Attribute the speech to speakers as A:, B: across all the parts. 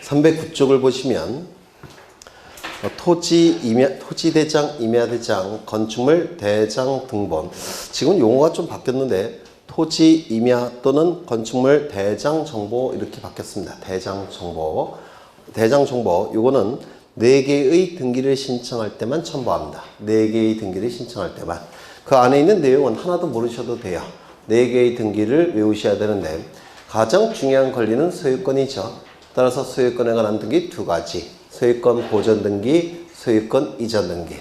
A: 309쪽을 보시면 토지대장, 임야대장, 건축물 대장 등본. 지금 용어가 좀 바뀌었는데 토지, 임야 또는 건축물 대장 정보 이렇게 바뀌었습니다. 대장 정보. 대장 정보 요거는 4개의 등기를 신청할 때만 첨부합니다. 4개의 등기를 신청할 때만. 그 안에 있는 내용은 하나도 모르셔도 돼요. 4개의 등기를 외우셔야 되는데 가장 중요한 권리는 소유권이죠. 따라서 소유권에 관한 등기 2가지. 소유권 보전 등기, 소유권 이전 등기.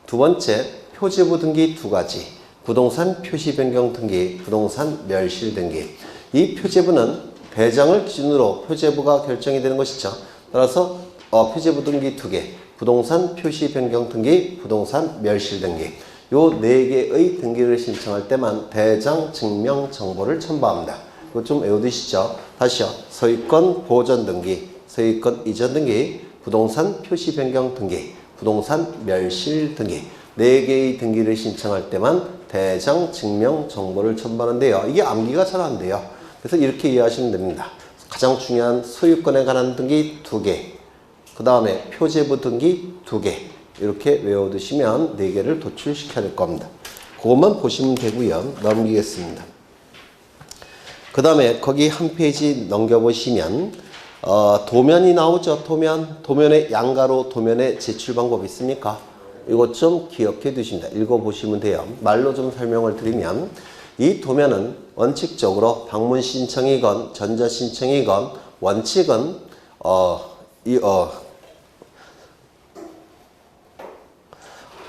A: 두 번째, 표제부 등기 2가지. 부동산 표시 변경 등기, 부동산 멸실 등기. 이 표제부는 대장을 기준으로 표제부가 결정이 되는 것이죠. 따라서 표제부 등기 2개, 부동산 표시 변경 등기, 부동산 멸실 등기. 요 4개의 등기를 신청할 때만 대장 증명 정보를 첨부합니다. 이거 좀 외워두시죠. 다시요. 소유권 보전 등기, 소유권 이전 등기, 부동산 표시 변경 등기, 부동산 멸실 등기. 4개의 등기를 신청할 때만 대장 증명 정보를 첨부하는데요. 이게 암기가 잘 안 돼요. 그래서 이렇게 이해하시면 됩니다. 가장 중요한 소유권에 관한 등기 2개, 그 다음에 표제부 등기 2개 이렇게 외워두시면 4개를 도출시켜야 될 겁니다. 그것만 보시면 되고요. 넘기겠습니다. 그 다음에 거기 한 페이지 넘겨보시면 도면이 나오죠. 도면의 양가로 도면의 제출 방법이 있습니까? 이것 좀 기억해 두십니다. 읽어보시면 돼요. 말로 좀 설명을 드리면 이 도면은 원칙적으로 방문 신청이건 전자 신청이건 원칙은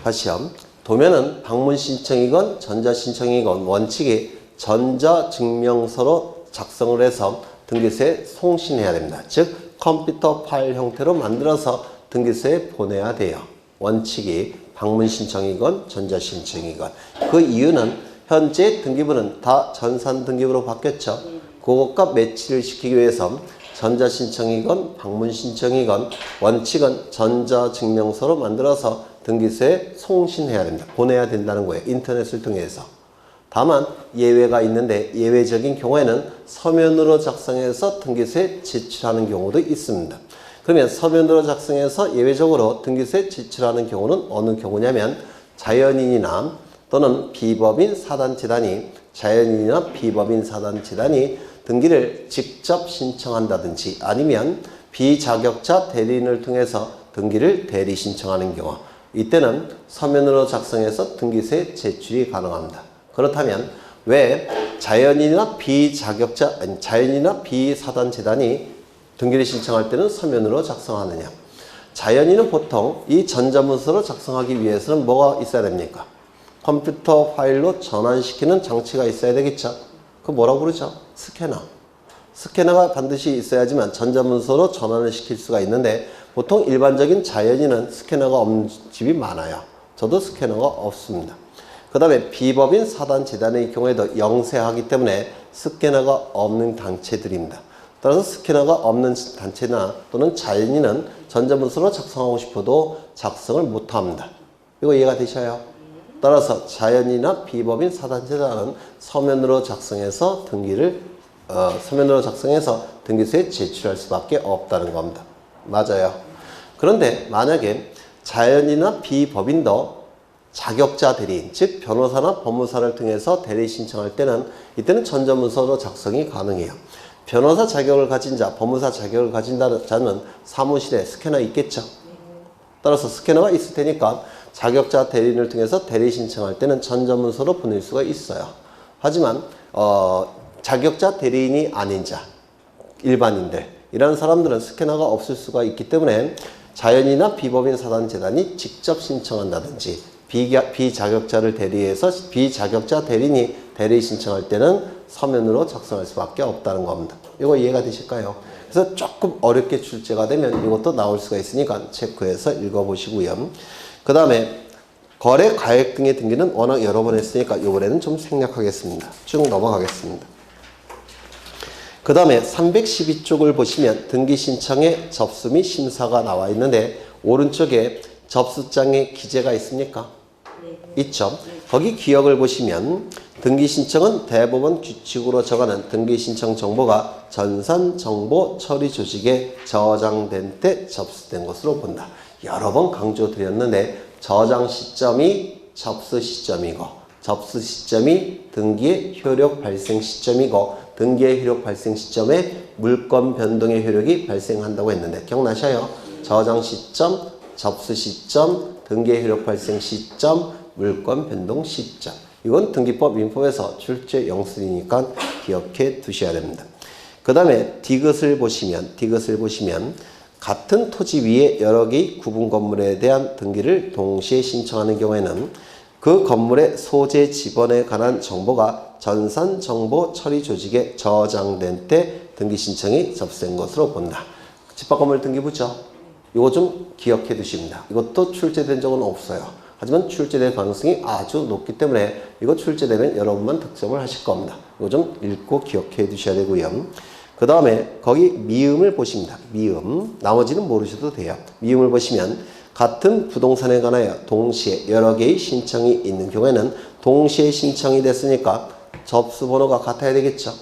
A: 다시요. 도면은 방문 신청이건 전자 신청이건 원칙이 전자 증명서로 작성을 해서 등기소에 송신해야 됩니다. 즉 컴퓨터 파일 형태로 만들어서 등기소에 보내야 돼요. 원칙이 방문 신청이건 전자 신청이건. 그 이유는 현재 등기부는 다 전산 등기부로 바뀌었죠. 그것과 매치를 시키기 위해서 전자 신청이건 방문 신청이건 원칙은 전자 증명서로 만들어서 등기소에 송신해야 됩니다. 보내야 된다는 거예요. 인터넷을 통해서. 다만 예외가 있는데 예외적인 경우에는 서면으로 작성해서 등기소에 제출하는 경우도 있습니다. 그러면 서면으로 작성해서 예외적으로 등기소에 제출하는 경우는 어느 경우냐면 자연인이나 또는 비법인 사단체단이 자연인이나 비법인 사단체단이 등기를 직접 신청한다든지 아니면 비자격자 대리인을 통해서 등기를 대리 신청하는 경우 이때는 서면으로 작성해서 등기소에 제출이 가능합니다. 그렇다면 왜 자연인이나 자연인이나 비사단체단이 등기를 신청할 때는 서면으로 작성하느냐? 자연인은 보통 이 전자문서로 작성하기 위해서는 뭐가 있어야 됩니까? 컴퓨터 파일로 전환시키는 장치가 있어야 되겠죠? 그 뭐라고 그러죠? 스캐너. 스캐너가 반드시 있어야지만 전자문서로 전환을 시킬 수가 있는데 보통 일반적인 자연인은 스캐너가 없는 집이 많아요. 저도 스캐너가 없습니다. 그 다음에 비법인 사단재단의 경우에도 영세하기 때문에 스캐너가 없는 단체들입니다. 따라서 스캐너가 없는 단체나 또는 자연인은 전자문서로 작성하고 싶어도 작성을 못합니다. 이거 이해가 되셔요? 따라서 자연인이나 비법인 사단재단은 서면으로 작성해서 등기소에 제출할 수밖에 없다는 겁니다. 맞아요. 그런데 만약에 자연인이나 비법인도 자격자 대리인, 즉 변호사나 법무사를 통해서 대리 신청할 때는 이때는 전자문서로 작성이 가능해요. 변호사 자격을 가진 자, 법무사 자격을 가진 자는 사무실에 스캐너 있겠죠. 따라서 스캐너가 있을 테니까 자격자 대리인을 통해서 대리 신청할 때는 전자문서로 보낼 수가 있어요. 하지만 자격자 대리인이 아닌 자, 일반인들 이런 사람들은 스캐너가 없을 수가 있기 때문에 자연이나 비법인 사단재단이 직접 신청한다든지 비자격자를 대리해서 비자격자 대리인이 대리 신청할 때는 서면으로 작성할 수밖에 없다는 겁니다. 이거 이해가 되실까요? 그래서 조금 어렵게 출제가 되면 이것도 나올 수가 있으니까 체크해서 읽어보시고요. 그 다음에 거래 가액 등의 등기는 워낙 여러 번 했으니까 이번에는 좀 생략하겠습니다. 쭉 넘어가겠습니다. 그 다음에 312쪽을 보시면 등기 신청의 접수 및 심사가 나와 있는데 오른쪽에 접수장에 기재가 있습니까? 있죠. 거기 기억을 보시면 등기 신청은 대법원 규칙으로 정하는 등기 신청 정보가 전산 정보 처리 조직에 저장된 때 접수된 것으로 본다. 여러 번 강조드렸는데 저장 시점이 접수 시점이고 접수 시점이 등기의 효력 발생 시점이고 등기의 효력 발생 시점에 물권 변동의 효력이 발생한다고 했는데 기억나셔요? 저장 시점, 접수 시점, 등기의 효력 발생 시점, 물권 변동 시점. 이건 등기법 민법에서 출제 영수이니까 기억해 두셔야 됩니다. 그 다음에 디귿을 보시면 같은 토지 위에 여러 개의 구분 건물에 대한 등기를 동시에 신청하는 경우에는 그 건물의 소재 지번에 관한 정보가 전산 정보 처리 조직에 저장된 때 등기 신청이 접수된 것으로 본다. 집합 건물 등기부죠. 이거 좀 기억해 두십니다. 이것도 출제된 적은 없어요. 하지만 출제될 가능성이 아주 높기 때문에 이거 출제되면 여러분만 득점을 하실 겁니다. 이거 좀 읽고 기억해 두셔야 되고요. 그 다음에 거기 미음을 보십니다. 미음. 나머지는 모르셔도 돼요. 미음을 보시면 같은 부동산에 관하여 동시에 여러 개의 신청이 있는 경우에는 동시에 신청이 됐으니까 접수번호가 같아야 되겠죠.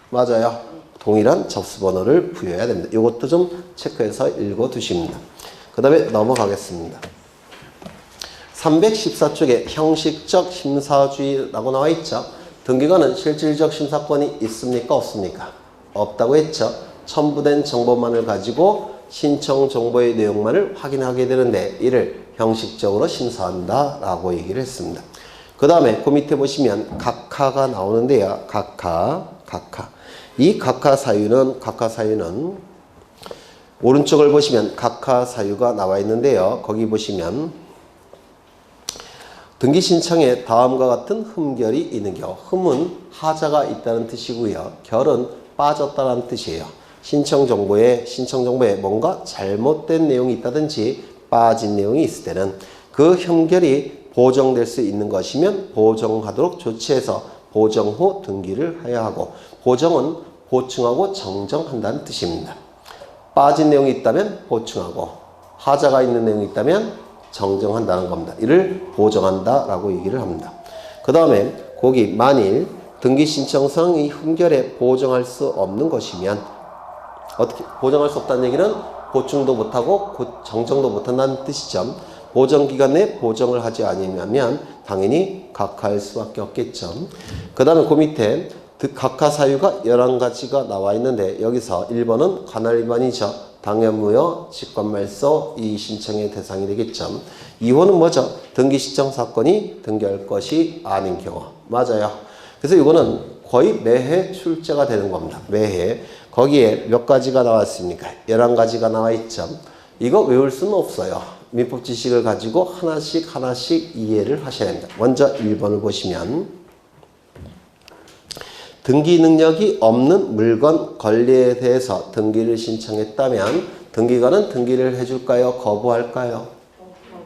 A: 맞아요. 동일한 접수번호를 부여해야 됩니다. 이것도 좀 체크해서 읽어두십니다. 그 다음에 넘어가겠습니다. 314쪽에 형식적 심사주의라고 나와 있죠. 등기관은 실질적 심사권이 있습니까? 없습니까? 없다고 했죠. 첨부된 정보만을 가지고 신청 정보의 내용만을 확인하게 되는데 이를 형식적으로 심사한다 라고 얘기를 했습니다. 그 다음에 그 밑에 보시면 각하가 나오는데요. 각하. 이 각하 사유는 오른쪽을 보시면 각하 사유가 나와 있는데요. 거기 보시면 등기 신청에 다음과 같은 흠결이 있는 경우, 흠은 하자가 있다는 뜻이고요. 결은 빠졌다는 뜻이에요. 신청 정보에 뭔가 잘못된 내용이 있다든지 빠진 내용이 있을 때는 그 흠결이 보정될 수 있는 것이면 보정하도록 조치해서 보정 후 등기를 해야 하고, 보정은 보충하고 정정한다는 뜻입니다. 빠진 내용이 있다면 보충하고 하자가 있는 내용이 있다면 정정한다는 겁니다. 이를 보정한다라고 얘기를 합니다. 그 다음에 거기 만일 등기 신청서의 흠결에 보정할 수 없는 것이면 어떻게 보정할 수 없다는 얘기는 보충도 못하고 정정도 못한다는 뜻이죠. 보정 기간 내에 보정을 하지 않으면 당연히 각하할 수밖에 없겠죠. 그 다음에 그 밑에 각하 사유가 11가지가 나와 있는데 여기서 1번은 관할 위반이죠. 당연무효, 직권말소, 이 신청의 대상이 되겠죠. 2호는 뭐죠? 등기 신청 사건이 등기할 것이 아닌 경우. 맞아요. 그래서 이거는 거의 매해 출제가 되는 겁니다. 매해. 거기에 몇 가지가 나왔습니까? 11가지가 나와 있죠. 이거 외울 수는 없어요. 민법 지식을 가지고 하나씩 이해를 하셔야 됩니다. 먼저 1번을 보시면 등기 능력이 없는 물건 권리에 대해서 등기를 신청했다면 등기관은 등기를 해줄까요? 거부할까요?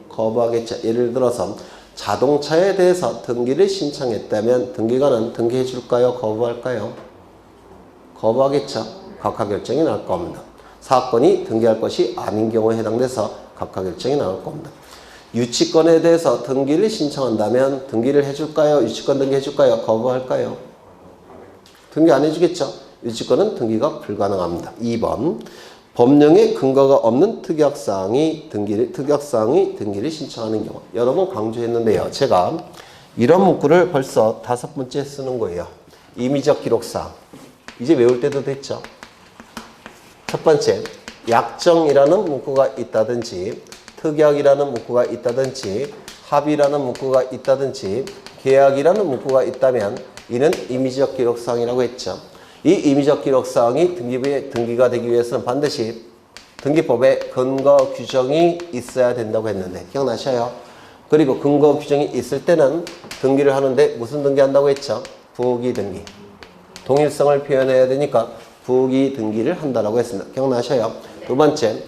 A: 거부하겠죠. 예를 들어서 자동차에 대해서 등기를 신청했다면 등기관은 등기해줄까요? 거부할까요? 거부하겠죠. 각하 결정이 나올 겁니다. 사건이 등기할 것이 아닌 경우에 해당돼서 각하 결정이 나올 겁니다. 유치권에 대해서 등기를 신청한다면 등기를 해줄까요? 유치권 등기해줄까요? 거부할까요? 등기 안 해주겠죠. 유치권은 등기가 불가능합니다. 2번 법령에 근거가 없는 특약사항이 등기를 신청하는 경우. 여러 번 강조했는데요. 제가 이런 문구를 벌써 5번째 쓰는 거예요. 임의적 기록사항. 이제 외울 때도 됐죠. 첫 번째, 약정이라는 문구가 있다든지 특약이라는 문구가 있다든지 합의라는 문구가 있다든지 계약이라는 문구가 있다면 이는 임의적 기록사항이라고 했죠. 이 임의적 기록사항이 등기부에 등기가 되기 위해서는 반드시 등기법에 근거 규정이 있어야 된다고 했는데 기억나셔요? 그리고 근거 규정이 있을 때는 등기를 하는데 무슨 등기한다고 했죠? 부기 등기. 동일성을 표현해야 되니까 부기 등기를 한다라고 했습니다. 기억나셔요? 두 번째,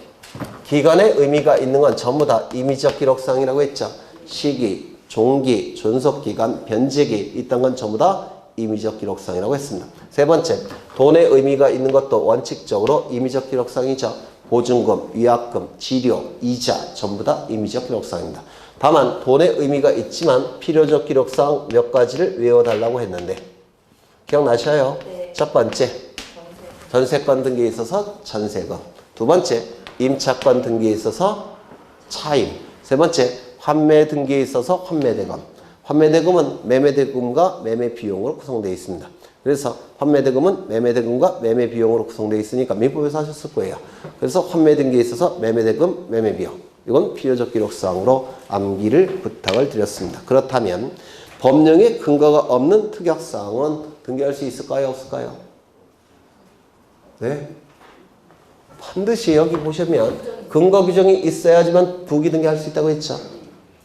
A: 기간의 의미가 있는 건 전부 다 임의적 기록사항이라고 했죠. 시기, 종기, 존속기간, 변제기 있던 건 전부 다 임의적 기록사항이라고 했습니다. 세 번째, 돈의 의미가 있는 것도 원칙적으로 임의적 기록사항이죠. 보증금, 위약금, 지료, 이자 전부 다 임의적 기록사항입니다. 다만 돈의 의미가 있지만 필요적 기록사항 몇 가지를 외워달라고 했는데 기억나셔요?
B: 네.
A: 첫 번째, 전세권 등기에 있어서 전세금. 두 번째, 임차권 등기에 있어서 차임. 세 번째, 환매 등기에 있어서 환매대금. 환매대금은 매매대금과 매매비용으로 구성되어 있습니다. 그래서 환매대금은 매매대금과 매매비용으로 구성되어 있으니까 민법에서 하셨을 거예요. 그래서 환매 등기에 있어서 매매대금, 매매비용. 이건 필요적 기록사항으로 암기를 부탁을 드렸습니다. 그렇다면 법령에 근거가 없는 특약사항은 등기할 수 있을까요? 없을까요? 네? 반드시 여기 보시면 근거 규정이 있어야지만 부기 등기할 수 있다고 했죠.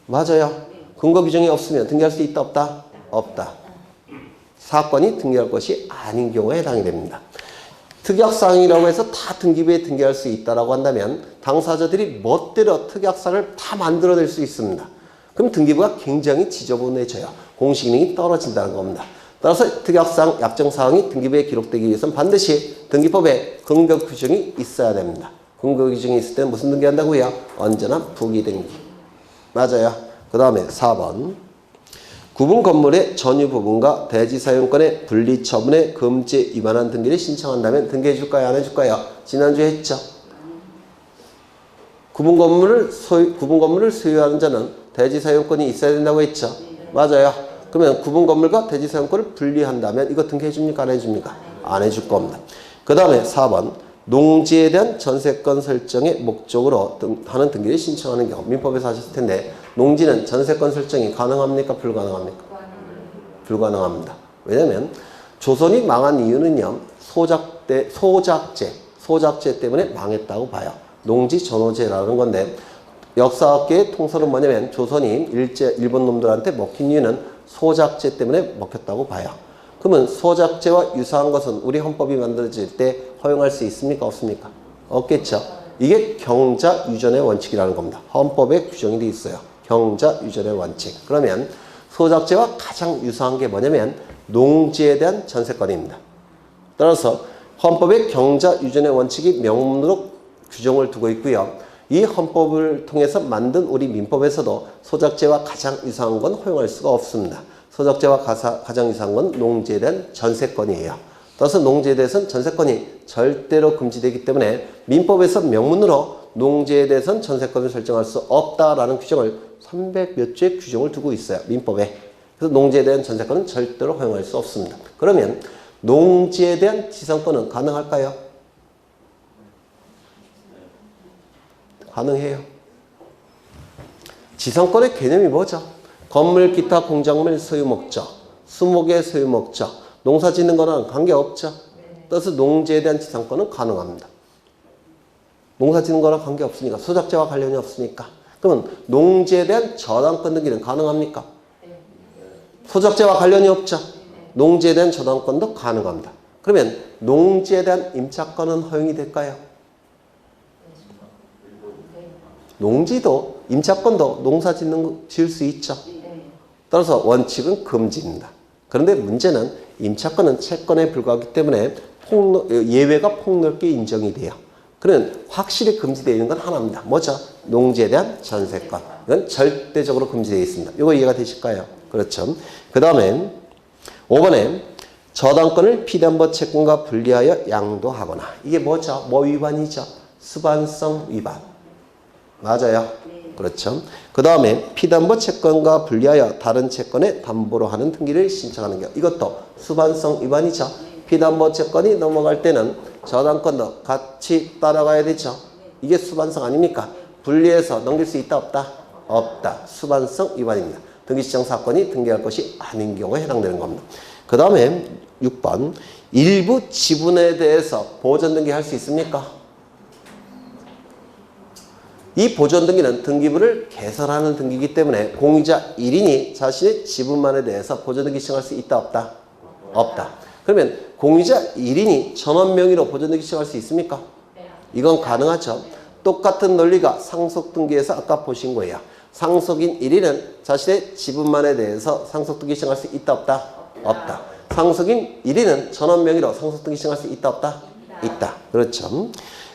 A: 맞아요. 근거 규정이 없으면 등기할 수 있다 없다? 없다. 사건이 등기할 것이 아닌 경우에 해당이 됩니다. 특약사항이라고 해서 다 등기부에 등기할 수 있다고 한다면 당사자들이 멋대로 특약사항을 다 만들어낼 수 있습니다. 그럼 등기부가 굉장히 지저분해져요. 공식 기능이 떨어진다는 겁니다. 따라서 특약사항, 약정사항이 등기부에 기록되기 위해서는 반드시 등기법에 근거 규정이 있어야 됩니다. 근거 규정이 있을 때는 무슨 등기한다고요? 언제나 부기 등기. 맞아요. 그 다음에 4번. 구분 건물의 전유 부분과 대지 사용권의 분리 처분의 금지에 위반한 등기를 신청한다면 등기해 줄까요? 안 해줄까요? 지난주에 했죠. 구분 건물을 소유하는 자는 대지 사용권이 있어야 된다고 했죠. 맞아요. 그러면 구분 건물과 대지 사용권을 분리한다면 이거 등기해 줍니까? 안 해줍니까? 안 해줄 겁니다. 그 다음에 4번. 농지에 대한 전세권 설정의 목적으로 하는 등기를 신청하는 경우 민법에서 하셨을 텐데 농지는 전세권 설정이 가능합니까? 불가능합니까? 불가능합니다. 왜냐하면 조선이 망한 이유는요. 소작제 때문에 망했다고 봐요. 농지 전호제라는 건데 역사학계의 통설은 뭐냐면 조선이 일본 놈들한테 먹힌 이유는 소작제 때문에 먹혔다고 봐요. 그러면 소작제와 유사한 것은 우리 헌법이 만들어질 때 허용할 수 있습니까? 없습니까? 없겠죠. 이게 경자유전의 원칙이라는 겁니다. 헌법에 규정이 되어 있어요. 경자유전의 원칙. 그러면 소작제와 가장 유사한 게 뭐냐면 농지에 대한 전세권입니다. 따라서 헌법에 경자유전의 원칙이 명문으로 규정을 두고 있고요. 이 헌법을 통해서 만든 우리 민법에서도 소작제와 가장 유사한 건 허용할 수가 없습니다. 소작제와 가장 유사한 건 농지에 대한 전세권이에요. 따라서 농지에 대해서는 전세권이 절대로 금지되기 때문에 민법에서 명문으로 농지에 대해서는 전세권을 설정할 수 없다라는 규정을 300몇 조의 규정을 두고 있어요. 민법에. 그래서 농지에 대한 전세권은 절대로 허용할 수 없습니다. 그러면 농지에 대한 지상권은 가능할까요? 가능해요. 지상권의 개념이 뭐죠? 건물, 기타, 공작물, 소유목적, 수목의 소유목적, 농사 짓는 거랑 관계없죠. 따라서 농지에 대한 지상권은 가능합니다. 농사 짓는 거랑 관계없으니까, 소작제와 관련이 없으니까. 그러면 농지에 대한 저당권 등기는 가능합니까? 소작제와 관련이 없죠. 농지에 대한 저당권도 가능합니다. 그러면 농지에 대한 임차권은 허용이 될까요? 농지도 임차권도 농사 지을 수 있죠. 따라서 원칙은 금지입니다. 그런데 문제는 임차권은 채권에 불과하기 때문에 예외가 폭넓게 인정이 돼요. 그러면 확실히 금지되어 있는 건 하나입니다. 뭐죠? 농지에 대한 전세권. 이건 절대적으로 금지되어 있습니다. 이거 이해가 되실까요? 그렇죠. 그 다음에 5번에 저당권을 피담보 채권과 분리하여 양도하거나. 이게 뭐죠? 뭐 위반이죠? 수반성 위반. 맞아요. 그렇죠. 그 다음에 피담보 채권과 분리하여 다른 채권에 담보로 하는 등기를 신청하는 경우. 이것도 수반성 위반이죠. 피담보 채권이 넘어갈 때는 저당권도 같이 따라가야 되죠. 이게 수반성 아닙니까? 분리해서 넘길 수 있다 없다? 없다. 수반성 위반입니다. 등기시정 사건이 등기할 것이 아닌 경우에 해당되는 겁니다. 그 다음에 6번. 일부 지분에 대해서 보전 등기할 수 있습니까? 이 보전 등기는 등기부를 개설하는 등기이기 때문에 공유자 1인이 자신의 지분만에 대해서 보전 등기 신청할 수 있다 없다? 없다. 그러면 공유자 1인이 전원 명의로 보전 등기 신청할 수 있습니까? 이건 가능하죠. 똑같은 논리가 상속 등기에서 아까 보신 거예요. 상속인 1인은 자신의 지분만에 대해서 상속 등기 신청할 수 있다 없다? 없다. 상속인 1인은 전원 명의로 상속 등기 신청할 수 있다 없다? 있다. 그렇죠.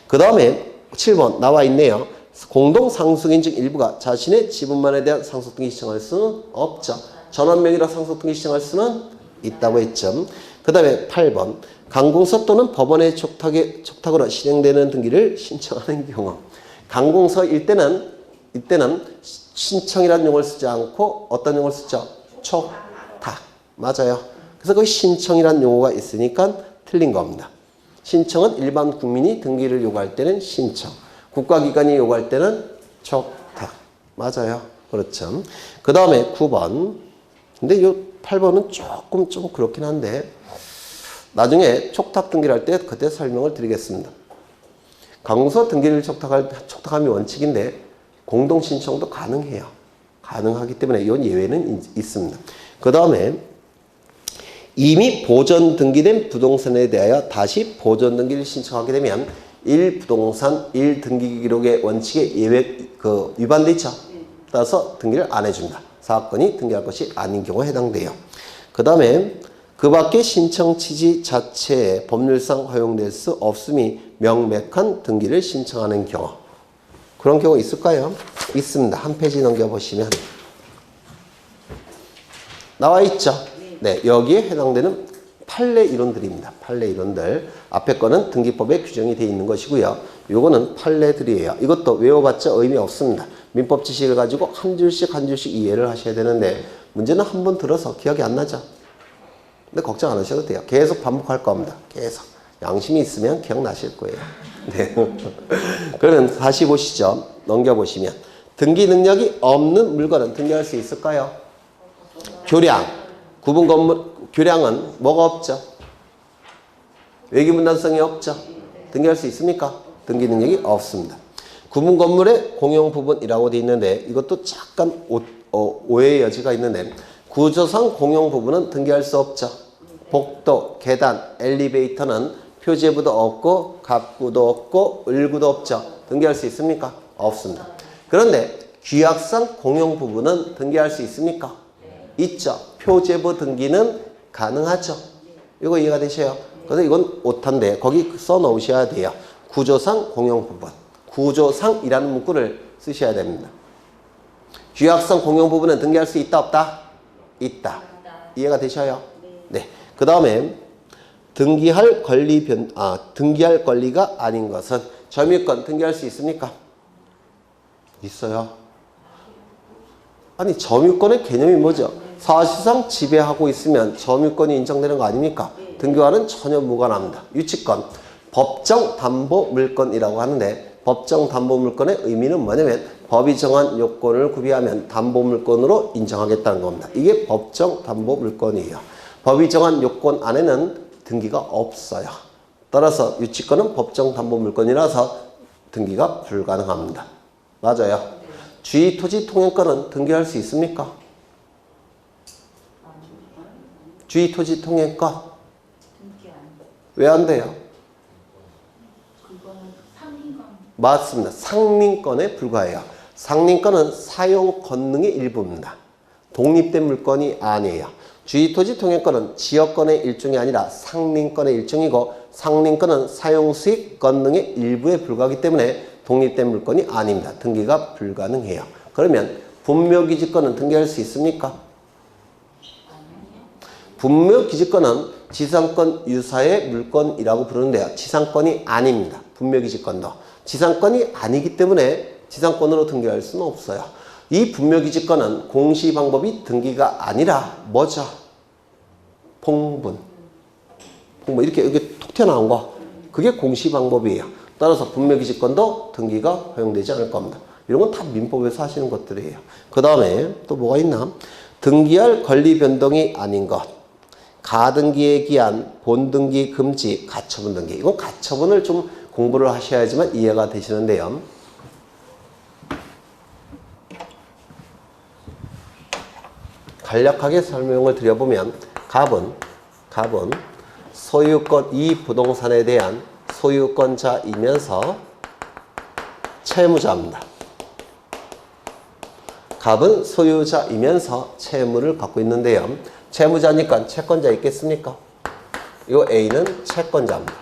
A: 그 다음에 7번 나와 있네요. 공동 상속인 중 일부가 자신의 지분만에 대한 상속등기 신청할 수는 없죠. 전원명의로 상속등기 신청할 수는 있다고 했죠. 그 다음에 8번 강공서 또는 법원의 촉탁으로 실행되는 등기를 신청하는 경우. 강공서일 때는 이때는 신청이라는 용어를 쓰지 않고 어떤 용어를 쓰죠? 촉탁. 맞아요. 그래서 그 신청이라는 용어가 있으니까 틀린 겁니다. 신청은 일반 국민이 등기를 요구할 때는 신청. 국가기관이 요구할 때는 촉탁. 맞아요. 그렇죠. 그 다음에 9번. 근데 이 8번은 조금 좀 그렇긴 한데 나중에 촉탁 등기를 할 때 그때 설명을 드리겠습니다. 강공서 등기를 촉탁함이 원칙인데 공동신청도 가능해요. 가능하기 때문에 이런 예외는 있습니다. 그 다음에 이미 보전 등기된 부동산에 대하여 다시 보전 등기를 신청하게 되면 1부동산 1등기 기록의 원칙에 위반돼 있죠. 따라서 등기를 안 해준다. 사건이 등기할 것이 아닌 경우에 해당돼요. 그 다음에 그 밖에 신청 취지 자체에 법률상 허용될 수 없음이 명백한 등기를 신청하는 경우. 그런 경우 있을까요? 있습니다. 한 페이지 넘겨보시면 나와 있죠. 네, 여기에 해당되는 판례 이론들입니다. 판례 이론들. 앞에 거는 등기법에 규정이 되어 있는 것이고요. 요거는 판례들이에요. 이것도 외워봤자 의미 없습니다. 민법 지식을 가지고 한 줄씩 한 줄씩 이해를 하셔야 되는데 문제는 한 번 들어서 기억이 안 나죠. 근데 걱정 안 하셔도 돼요. 계속 반복할 겁니다. 계속. 양심이 있으면 기억나실 거예요. 네. 그러면 다시 보시죠. 넘겨보시면 등기 능력이 없는 물건은 등기할 수 있을까요? 교량. 구분 건물, 교량은 뭐가 없죠? 외기분단성이 없죠? 등기할 수 있습니까? 등기 능력이 없습니다. 구분 건물의 공용 부분이라고 되어 있는데 이것도 약간 오해의 여지가 있는데 구조상 공용 부분은 등기할 수 없죠. 복도, 계단, 엘리베이터는 표제부도 없고 갑구도 없고 을구도 없죠. 등기할 수 있습니까? 없습니다. 그런데 규약상 공용 부분은 등기할 수 있습니까? 있죠. 표제부 등기는 가능하죠. 이거 이해가 되셔요? 그래서 이건 오타인데 거기 써 놓으셔야 돼요. 구조상 공용 부분. 구조상이라는 문구를 쓰셔야 됩니다. 규약상 공용 부분은 등기할 수 있다 없다? 있다. 이해가 되셔요? 네. 그 다음에 등기할 권리가 아닌 것은 점유권 등기할 수 있습니까? 있어요. 아니 점유권의 개념이 뭐죠? 사실상 지배하고 있으면 점유권이 인정되는 거 아닙니까? 등기와는 전혀 무관합니다. 유치권, 법정 담보 물건이라고 하는데 법정 담보 물건의 의미는 뭐냐면 법이 정한 요건을 구비하면 담보 물건으로 인정하겠다는 겁니다. 이게 법정 담보 물건이에요. 법이 정한 요건 안에는 등기가 없어요. 따라서 유치권은 법정 담보 물건이라서 등기가 불가능합니다. 맞아요. 주의 토지 통행권은 등기할 수 있습니까? 주의 토지 통행권 왜 안 돼요? 맞습니다. 상린권에 불과해요. 상린권은 사용 권능의 일부입니다. 독립된 물건이 아니에요. 주의토지 통행권은 지역권의 일종이 아니라 상린권의 일종이고 상린권은 사용수익 권능의 일부에 불과하기 때문에 독립된 물건이 아닙니다. 등기가 불가능해요. 그러면 분묘기지권은 등기할 수 있습니까? 분묘기지권은 지상권 유사의 물건이라고 부르는데요. 지상권이 아닙니다. 분묘기지권도. 지상권이 아니기 때문에 지상권으로 등기할 수는 없어요. 이 분묘기지권은 공시 방법이 등기가 아니라 뭐죠? 봉분. 이렇게 톡 튀어나온 거. 그게 공시 방법이에요. 따라서 분묘기지권도 등기가 허용되지 않을 겁니다. 이런 건 다 민법에서 하시는 것들이에요. 그 다음에 또 뭐가 있나? 등기할 권리 변동이 아닌 것. 가등기에 기한 본등기 금지 가처분 등기. 이건 가처분을 좀 공부를 하셔야지만 이해가 되시는데요. 간략하게 설명을 드려보면 갑은 소유권 이 부동산에 대한 소유권자이면서 채무자입니다. 갑은 소유자이면서 채무를 갖고 있는데요. 채무자니까 채권자 있겠습니까? 이 A는 채권자입니다.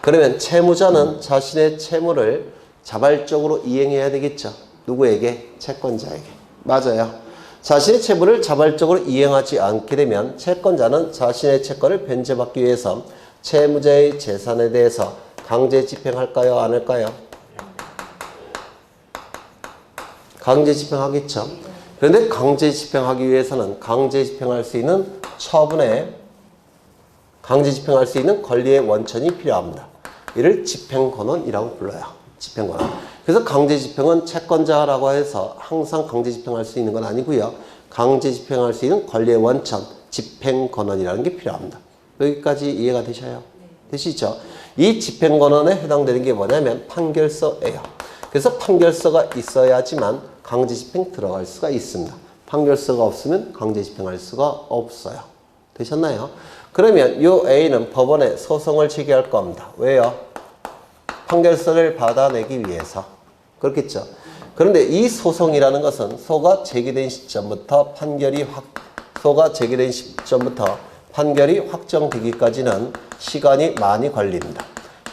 A: 그러면 채무자는 자신의 채무를 자발적으로 이행해야 되겠죠. 누구에게? 채권자에게. 맞아요. 자신의 채무를 자발적으로 이행하지 않게 되면 채권자는 자신의 채권을 변제받기 위해서 채무자의 재산에 대해서 강제 집행할까요? 안 할까요? 강제 집행하겠죠. 그런데 강제 집행하기 위해서는 강제 집행할 수 있는 처분에 강제 집행할 수 있는 권리의 원천이 필요합니다. 이를 집행권원이라고 불러요. 집행권원. 그래서 강제 집행은 채권자라고 해서 항상 강제 집행할 수 있는 건 아니고요. 강제 집행할 수 있는 권리의 원천, 집행권원이라는 게 필요합니다. 여기까지 이해가 되셔요? 되시죠? 이 집행권원에 해당되는 게 뭐냐면 판결서예요. 그래서 판결서가 있어야지만 강제 집행 들어갈 수가 있습니다. 판결서가 없으면 강제 집행할 수가 없어요. 되셨나요? 그러면 이 A는 법원에 소송을 제기할 겁니다. 왜요? 판결서를 받아내기 위해서. 그렇겠죠? 그런데 이 소송이라는 것은 소가 제기된 시점부터 판결이 확정되기까지는 시간이 많이 걸립니다.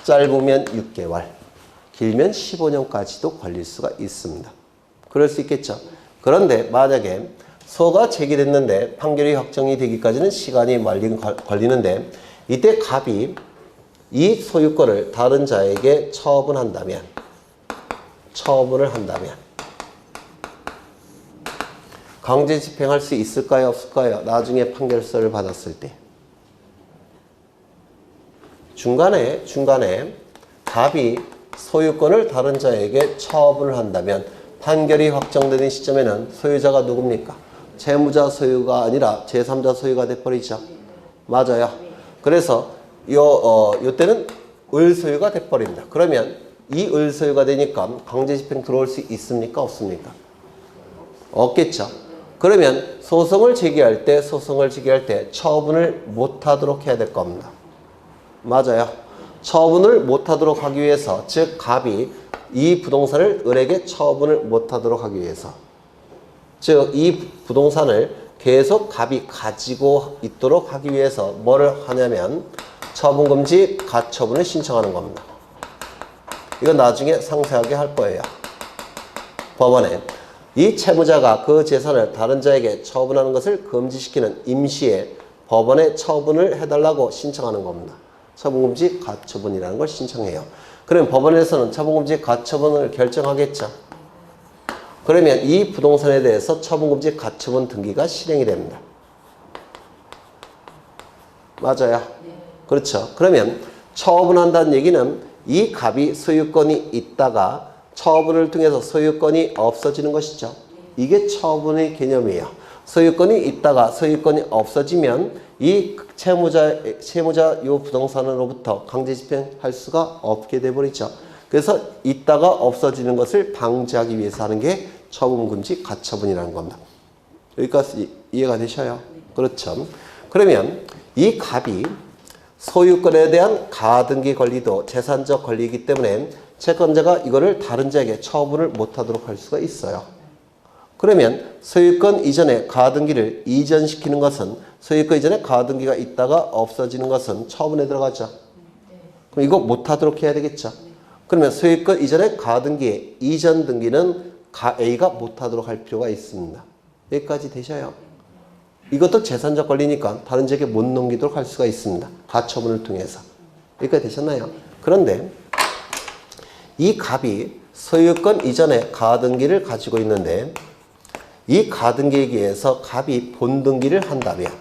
A: 짧으면 6개월, 길면 15년까지도 걸릴 수가 있습니다. 그럴 수 있겠죠? 그런데 만약에 소가 제기됐는데 판결이 확정이 되기까지는 시간이 걸리는데 이때 갑이 이 소유권을 다른 자에게 처분을 한다면 강제 집행할 수 있을까요? 없을까요? 나중에 판결서를 받았을 때. 중간에 갑이 소유권을 다른 자에게 처분을 한다면 판결이 확정되는 시점에는 소유자가 누굽니까? 채무자 소유가 아니라 제3자 소유가 돼버리죠. 맞아요. 그래서 요때는 을소유가 돼버립니다. 그러면 이 을소유가 되니까 강제 집행 들어올 수 있습니까? 없습니까? 없겠죠. 그러면 소송을 제기할 때 처분을 못하도록 해야 될 겁니다. 맞아요. 처분을 못하도록 하기 위해서, 즉 갑이 이 부동산을 을에게 처분을 못하도록 하기 위해서, 즉 이 부동산을 계속 갑이 가지고 있도록 하기 위해서 뭐를 하냐면 처분금지 가처분을 신청하는 겁니다. 이건 나중에 상세하게 할 거예요. 법원에 이 채무자가 그 재산을 다른 자에게 처분하는 것을 금지시키는 임시에 법원에 처분을 해달라고 신청하는 겁니다. 처분금지 가처분이라는 걸 신청해요. 그러면 법원에서는 처분금지 가처분을 결정하겠죠. 그러면 이 부동산에 대해서 처분금지 가처분 등기가 실행이 됩니다. 맞아요. 그렇죠. 그러면 처분한다는 얘기는 이 갑이 소유권이 있다가 처분을 통해서 소유권이 없어지는 것이죠. 이게 처분의 개념이에요. 소유권이 있다가 소유권이 없어지면 이 채무자 요 부동산으로부터 강제 집행할 수가 없게 돼버리죠. 그래서 있다가 없어지는 것을 방지하기 위해서 하는 게 처분금지 가처분이라는 겁니다. 여기까지 이해가 되셔요? 그렇죠. 그러면 이 갑이 소유권에 대한 가등기 권리도 재산적 권리이기 때문에 채권자가 이거를 다른 자에게 처분을 못하도록 할 수가 있어요. 그러면 소유권 이전에 가등기를 이전시키는 것은, 소유권 이전에 가등기가 있다가 없어지는 것은 처분에 들어가죠. 그럼 이거 못하도록 해야 되겠죠. 그러면 소유권 이전에 가등기의 이전 등기는 A가 못하도록 할 필요가 있습니다. 여기까지 되셔요? 이것도 재산적 권리니까 다른 자에게 못 넘기도록 할 수가 있습니다. 가처분을 통해서. 여기까지 되셨나요? 그런데 이 갑이 소유권 이전에 가등기를 가지고 있는데 이 가등기에 의해서 갑이 본등기를 한다면,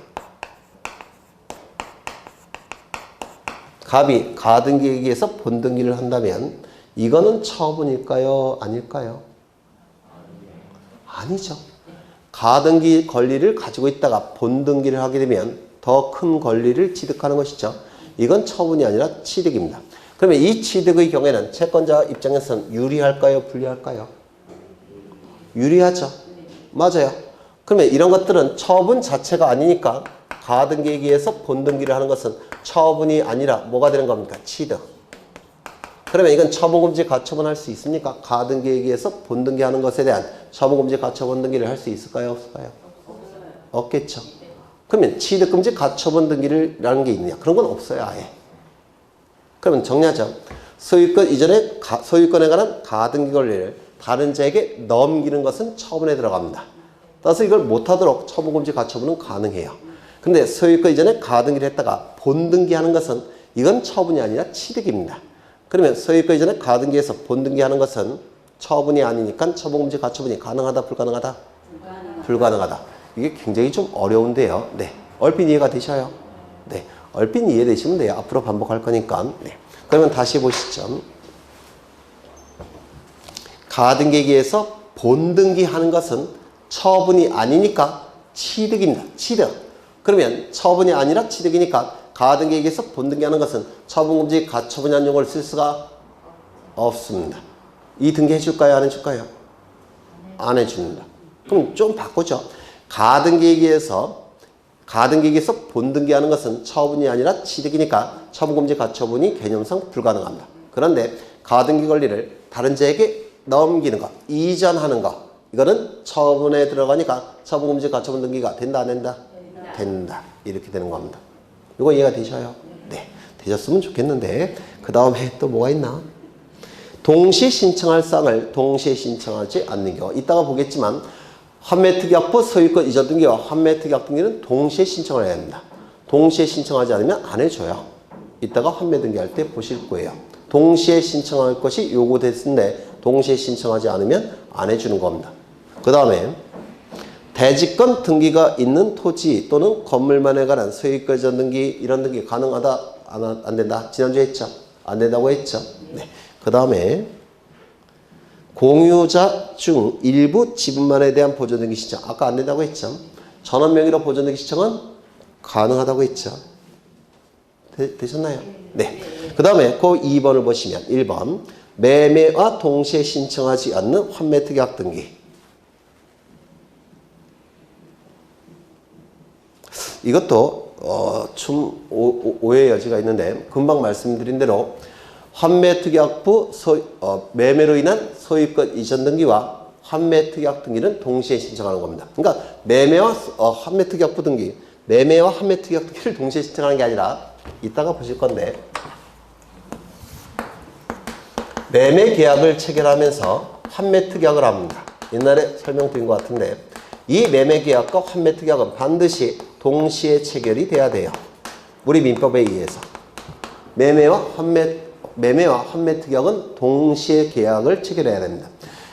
A: 갑이 가등기에 의해서 본등기를 한다면 이거는 처분일까요? 아닐까요? 아니죠. 가등기 권리를 가지고 있다가 본등기를 하게 되면 더 큰 권리를 취득하는 것이죠. 이건 처분이 아니라 취득입니다. 그러면 이 취득의 경우에는 채권자 입장에서는 유리할까요? 불리할까요? 유리하죠. 맞아요. 그러면 이런 것들은 처분 자체가 아니니까 가등기에 의해서 본등기를 하는 것은 처분이 아니라 뭐가 되는 겁니까? 취득. 그러면 이건 처분금지 가처분할 수 있습니까? 가등기에 의해서 본등기하는 것에 대한 처분금지 가처분 등기를 할 수 있을까요? 없을까요? 없겠죠. 그러면 취득금지 가처분 등기라는 게 있느냐? 그런 건 없어요, 아예. 그러면 정리하죠. 소유권 이전에 소유권에 관한 가등기 권리를 다른 자에게 넘기는 것은 처분에 들어갑니다. 따라서 이걸 못하도록 처분금지 가처분은 가능해요. 근데 소유권 이전에 가등기를 했다가 본등기하는 것은 이건 처분이 아니라 취득입니다. 그러면 소유권 이전에 가등기해서 본등기하는 것은 처분이 아니니까 처분금지 가처분이 가능하다, 불가능하다? 불가능하다. 이게 굉장히 좀 어려운데요. 네, 얼핏 이해가 되셔요? 네, 얼핏 이해되시면 돼요. 앞으로 반복할 거니까. 네. 그러면 다시 보시죠. 가등기에서 본등기하는 것은 처분이 아니니까 취득입니다. 취득. 그러면 처분이 아니라 취득이니까 가등기에서 본등기하는 것은 처분금지 가처분이라는 용어를 쓸 수가 없습니다. 이 등기 해줄까요? 안 해줄까요? 안 해줍니다. 그럼 좀 바꾸죠. 가등기에서 본등기하는 것은 처분이 아니라 취득이니까 처분금지 가처분이 개념상 불가능합니다. 그런데 가등기 권리를 다른 자에게 넘기는 것, 이전하는 것, 이거는 처분에 들어가니까 처분금지 가처분 등기가 된다, 안 된다? 된다. 이렇게 되는 겁니다. 이거 이해가 되셔요? 네. 되셨으면 좋겠는데 그 다음에 또 뭐가 있나? 동시에 신청할 사항을 동시에 신청하지 않는 경우. 이따가 보겠지만 환매특약부 소유권 이전 등기와 환매특약 등기는 동시에 신청을 해야 합니다. 동시에 신청하지 않으면 안 해줘요. 이따가 환매 등기할 때 보실 거예요. 동시에 신청할 것이 요구됐는데 동시에 신청하지 않으면 안 해주는 겁니다. 그 다음에 대지권 등기가 있는 토지 또는 건물만에 관한 소유권 이전 등기 이런 등기 가능하다? 안 된다? 지난주에 했죠? 안 된다고 했죠? 네. 그 다음에 공유자 중 일부 지분만에 대한 보존등기 신청. 아까 안 된다고 했죠? 전원 명의로 보존등기 신청은 가능하다고 했죠? 되셨나요? 네. 그 다음에 그 2번을 보시면 1번 매매와 동시에 신청하지 않는 환매특약 등기. 이것도 좀 오해의 여지가 있는데 금방 말씀드린 대로 환매특약부 매매로 인한 소유권 이전 등기와 환매특약 등기는 동시에 신청하는 겁니다. 그러니까 매매와 환매특약부 등기, 매매와 환매특약 등기를 동시에 신청하는 게 아니라 이따가 보실 건데 매매 계약을 체결하면서 환매특약을 합니다. 옛날에 설명드린 것 같은데 이 매매 계약과 환매특약은 반드시 동시에 체결이 돼야 돼요. 우리 민법에 의해서 매매와 환매특약은 동시에 계약을 체결해야 됩니다.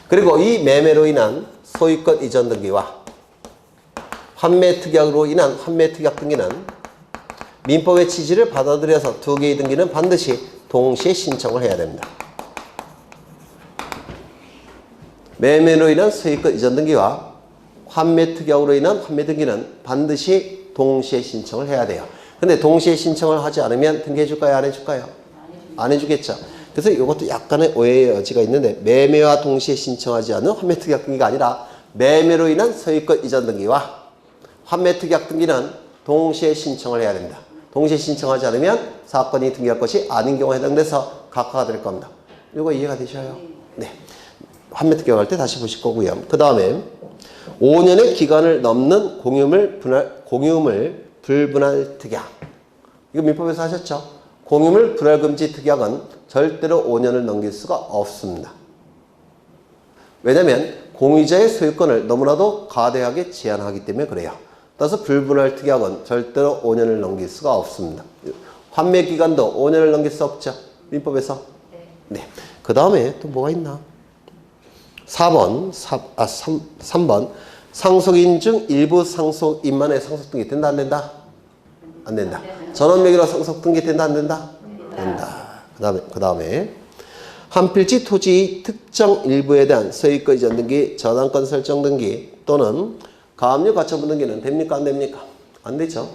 A: 그리고 이 매매로 인한 소유권 이전 등기와 환매특약으로 인한 환매특약 등기는 민법의 취지를 받아들여서 두 개의 등기는 반드시 동시에 신청을 해야 됩니다. 매매로 인한 소유권 이전 등기와 환매특약으로 인한 환매 등기는 반드시 동시에 신청을 해야 돼요. 근데 동시에 신청을 하지 않으면 등기해 줄까요? 안 해줄까요? 안 해주겠죠. 그래서 이것도 약간의 오해의 여지가 있는데 매매와 동시에 신청하지 않는 환매특약 등기가 아니라 매매로 인한 소유권 이전 등기와 환매특약 등기는 동시에 신청을 해야 됩니다. 동시에 신청하지 않으면 사건이 등기할 것이 아닌 경우에 해당돼서 각하가 될 겁니다. 이거 이해가 되셔요? 네. 환매특약 할 때 다시 보실 거고요. 그 다음에 5년의 기간을 넘는 공유물 불분할 특약. 이거 민법에서 하셨죠? 공유물 분할금지 특약은 절대로 5년을 넘길 수가 없습니다. 왜냐하면 공유자의 소유권을 너무나도 과대하게 제한하기 때문에 그래요. 따라서 불분할 특약은 절대로 5년을 넘길 수가 없습니다. 환매 기간도 5년을 넘길 수 없죠? 민법에서. 네. 그 다음에 또 뭐가 있나? 3번 상속인 중 일부 상속인만의 상속 등기 된다 안 된다? 안 된다. 전원 명의로 상속 등기 된다 안 된다? 된다. 그 다음에 한 필지 토지 특정 일부에 대한 소유권 이전 등기, 저당권 설정 등기 또는 가압류 가처분 등기는 됩니까 안 됩니까? 안 되죠.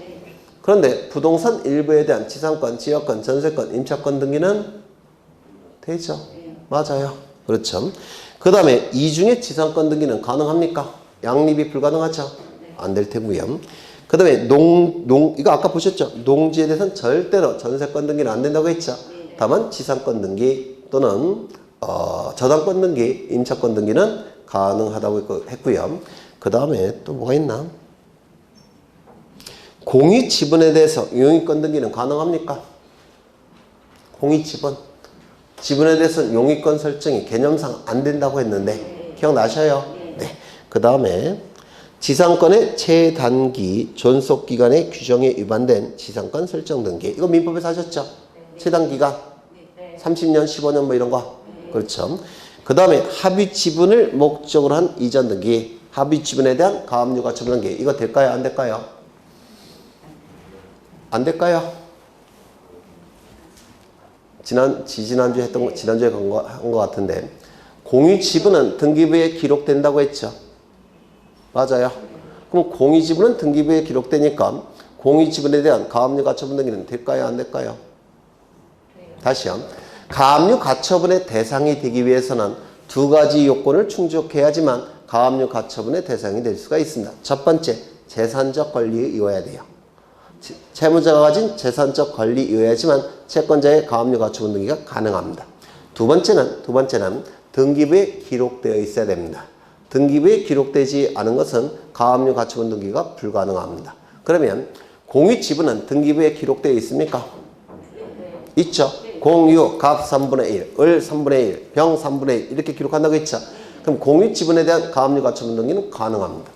A: 그런데 부동산 일부에 대한 지상권, 지역권, 전세권, 임차권 등기는 되죠. 맞아요. 그렇죠. 그 다음에 이중의 지상권 등기는 가능합니까? 양립이 불가능하죠? 안 될 테고요. 그 다음에 이거 아까 보셨죠? 농지에 대해서는 절대로 전세권 등기는 안 된다고 했죠? 다만 지상권 등기 또는 저당권 등기, 임차권 등기는 가능하다고 했고요. 그 다음에 또 뭐가 있나? 공유 지분에 대해서 용익권 등기는 가능합니까? 공유 지분 지분에 대해서는 용의권 설정이 개념상 안 된다고 했는데 기억나셔요? 네. 그 다음에 지상권의 최단기 존속기간의 규정에 위반된 지상권 설정 등기. 이거 민법에서 하셨죠? 최단기간 30년, 15년 뭐 이런 거. 그렇죠. 그 다음에 합의 지분을 목적으로 한 이전 등기. 합의 지분에 대한 가압류 가처분 등기. 이거 될까요? 안 될까요? 안 될까요? 지난주에 했던 거, 지난주에 한 거 같은데. 공유 지분은 등기부에 기록된다고 했죠? 맞아요. 그럼 공유 지분은 등기부에 기록되니까 공유 지분에 대한 가압류 가처분 등기는 될까요? 안 될까요? 다시요. 가압류 가처분의 대상이 되기 위해서는 두 가지 요건을 충족해야지만 가압류 가처분의 대상이 될 수가 있습니다. 첫 번째, 재산적 권리에 의해야 돼요. 채무자가 가진 재산적 권리에 의해야지만 채권자의 가압류 가처분 등기가 가능합니다. 두 번째는 등기부에 기록되어 있어야 됩니다. 등기부에 기록되지 않은 것은 가압류 가처분 등기가 불가능합니다. 그러면 공유 지분은 등기부에 기록되어 있습니까? 있죠. 공유, 갑 3분의 1, 을 3분의 1, 병 3분의 1 이렇게 기록한다고 했죠. 그럼 공유 지분에 대한 가압류 가처분 등기는 가능합니다.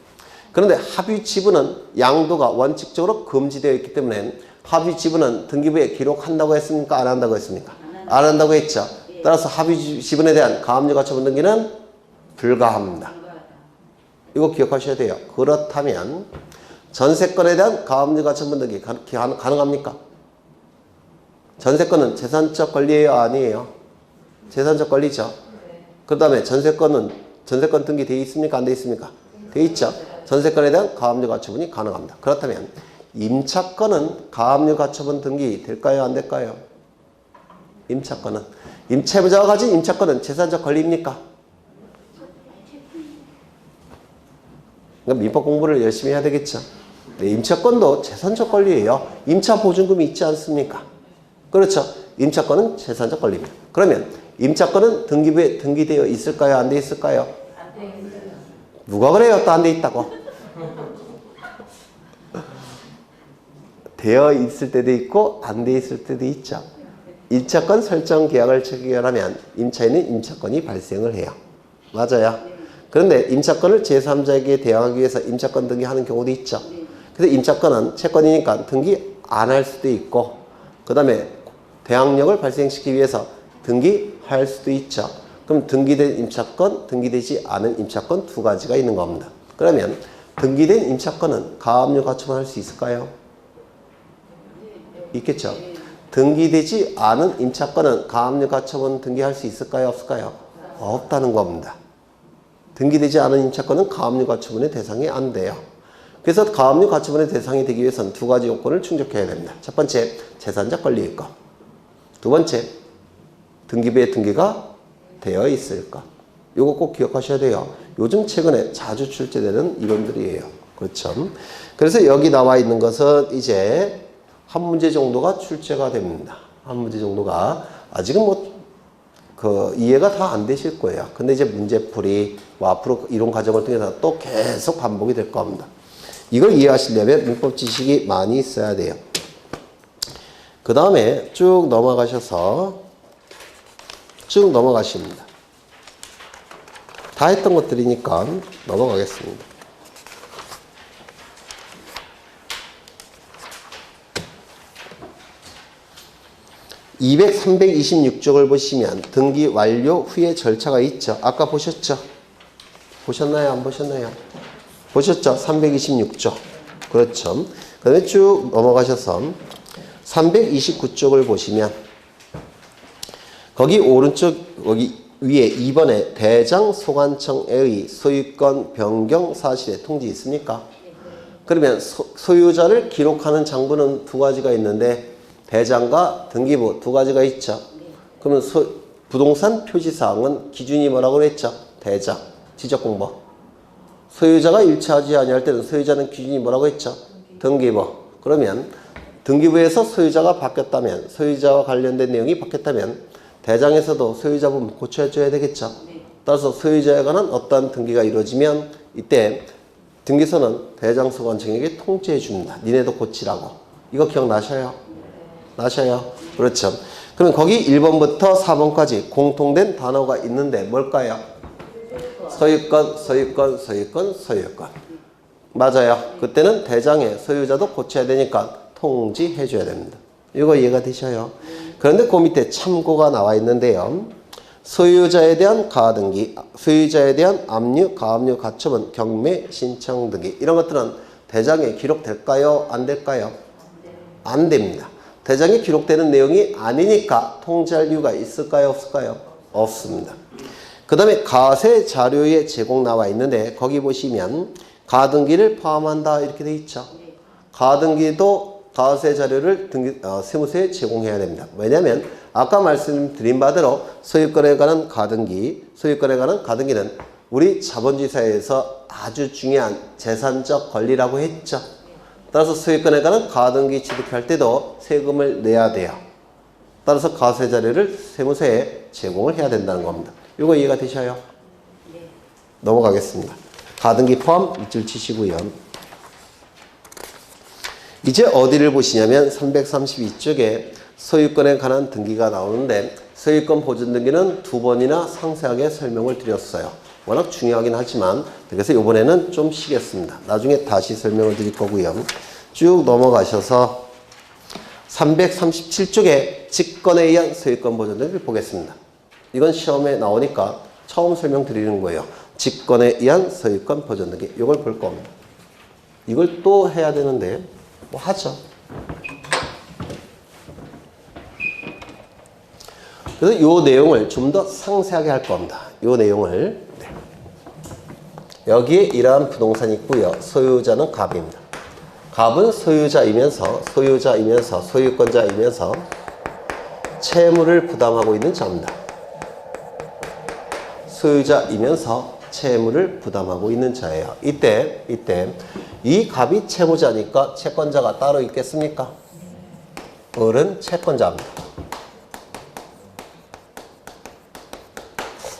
A: 그런데 합의 지분은 양도가 원칙적으로 금지되어 있기 때문에 합의 지분은 등기부에 기록한다고 했습니까? 안 한다고 했습니까? 안 한다고 했죠. 따라서 합의 지분에 대한 가압류 가처분 등기는 불가합니다. 이거 기억하셔야 돼요. 그렇다면 전세권에 대한 가압류 가처분 등기 가능합니까? 전세권은 재산적 권리예요? 아니에요? 재산적 권리죠. 그 다음에 전세권 등기 되어 있습니까? 안 되어 있습니까? 되어 있죠. 전세권에 대한 가압류 가처분이 가능합니다. 그렇다면 임차권은 가압류 가처분 등기 될까요? 안 될까요? 채무자가 가진 임차권은 재산적 권리입니까? 그러니까 민법 공부를 열심히 해야 되겠죠. 네, 임차권도 재산적 권리예요. 임차 보증금이 있지 않습니까? 그렇죠. 임차권은 재산적 권리입니다. 그러면 임차권은 등기부에 등기되어 있을까요? 안 돼 있을까요?
B: 안 돼 있어요.
A: 누가 그래요? 또 안 돼 있다고. 되어 있을 때도 있고 안 돼 있을 때도 있죠. 임차권 설정 계약을 체결하면 임차인은 임차권이 발생을 해요. 맞아요. 그런데 임차권을 제3자에게 대항하기 위해서 임차권 등기하는 경우도 있죠. 그래서 임차권은 채권이니까 등기 안 할 수도 있고 그 다음에 대항력을 발생시키기 위해서 등기할 수도 있죠. 그럼 등기된 임차권, 등기되지 않은 임차권 두 가지가 있는 겁니다. 그러면 등기된 임차권은 가압류 가처분 할 수 있을까요? 있겠죠. 등기되지 않은 임차권은 가압류 가처분 등기할 수 있을까요? 없을까요? 없다는 겁니다. 등기되지 않은 임차권은 가압류 가처분의 대상이 안 돼요. 그래서 가압류 가처분의 대상이 되기 위해서는 두 가지 요건을 충족해야 됩니다. 첫 번째, 재산적 권리일 것. 두 번째, 등기부에 등기가 되어 있을 것. 요거 꼭 기억하셔야 돼요. 요즘 최근에 자주 출제되는 이론들이에요. 그렇죠? 그래서 여기 나와 있는 것은 이제 한 문제 정도가 출제가 됩니다. 한 문제 정도가 아직은 이해가 다 안 되실 거예요. 근데 이제 문제풀이, 앞으로 이론 과정을 통해서 또 계속 반복이 될 겁니다. 이걸 이해하시려면 문법 지식이 많이 있어야 돼요. 그 다음에 쭉 넘어가십니다. 다 했던 것들이니까 넘어가겠습니다. 326쪽을 보시면 등기 완료 후에 절차가 있죠. 아까 보셨죠? 보셨나요? 안 보셨나요? 보셨죠? 326쪽. 그렇죠. 그 다음에 쭉 넘어가셔서 329쪽을 보시면 거기 오른쪽 여기 위에 2번에 대장소관청에 소유권 변경 사실의 통지 있습니까? 그러면 소유자를 기록하는 장부는 두 가지가 있는데 대장과 등기부 두 가지가 있죠. 그러면 부동산 표시사항은 기준이 뭐라고 그랬죠? 대장, 지적공모. 소유자가 일치하지 아니할 때는 소유자는 기준이 뭐라고 했죠? 등기부. 그러면 등기부에서 소유자가 바뀌었다면, 소유자와 관련된 내용이 바뀌었다면 대장에서도 소유자 부분 고쳐줘야 되겠죠. 따라서 소유자에 관한 어떠한 등기가 이루어지면 이때 등기소는 대장소관청에게 통지해 줍니다. 니네도 고치라고. 이거 기억나셔요? 나셔요? 그렇죠. 그러면 거기 1번부터 4번까지 공통된 단어가 있는데 뭘까요? 소유권, 소유권, 소유권, 소유권. 맞아요. 그때는 대장의 소유자도 고쳐야 되니까 통지해 줘야 됩니다. 이거 이해가 되셔요? 그런데 그 밑에 참고가 나와 있는데요. 소유자에 대한 가등기, 소유자에 대한 압류, 가압류, 가처분, 경매, 신청 등기 이런 것들은 대장에 기록될까요? 안 될까요? 안 됩니다. 대장에 기록되는 내용이 아니니까 통지할 이유가 있을까요? 없을까요? 없습니다. 그 다음에 가세 자료의 제공 나와 있는데 거기 보시면 가등기를 포함한다 이렇게 돼 있죠. 가등기도 가세 자료를 세무서에 제공해야 됩니다. 왜냐하면 아까 말씀드린 바대로 소유권에 관한 가등기, 소유권에 관한 가등기는 우리 자본주의 사회에서 아주 중요한 재산적 권리라고 했죠. 따라서 소유권에 관한 가등기 취득할 때도 세금을 내야 돼요. 따라서 가세 자료를 세무서에 제공을 해야 된다는 겁니다. 이거 이해가 되셔요? 네. 넘어가겠습니다. 가등기 포함 밑줄 치시고요. 이제 어디를 보시냐면 332쪽에 소유권에 관한 등기가 나오는데 소유권 보존 등기는 2번이나 상세하게 설명을 드렸어요. 워낙 중요하긴 하지만 그래서 이번에는 좀 쉬겠습니다. 나중에 다시 설명을 드릴 거고요. 쭉 넘어가셔서 337쪽에 직권에 의한 소유권 보존 등기를 보겠습니다. 이건 시험에 나오니까 처음 설명드리는 거예요. 직권에 의한 소유권 보존 등기. 이걸 볼 겁니다. 이걸 또 해야 되는데 뭐 하죠. 그래서 이 내용을 좀 더 상세하게 할 겁니다. 이 내용을 여기에 이러한 부동산이 있고요. 소유자는 갑입니다. 갑은 소유자이면서 소유권자이면서 채무를 부담하고 있는 자입니다. 소유자이면서 채무를 부담하고 있는 자예요. 이때 이 갑이 채무자니까 채권자가 따로 있겠습니까? 을은 채권자입니다.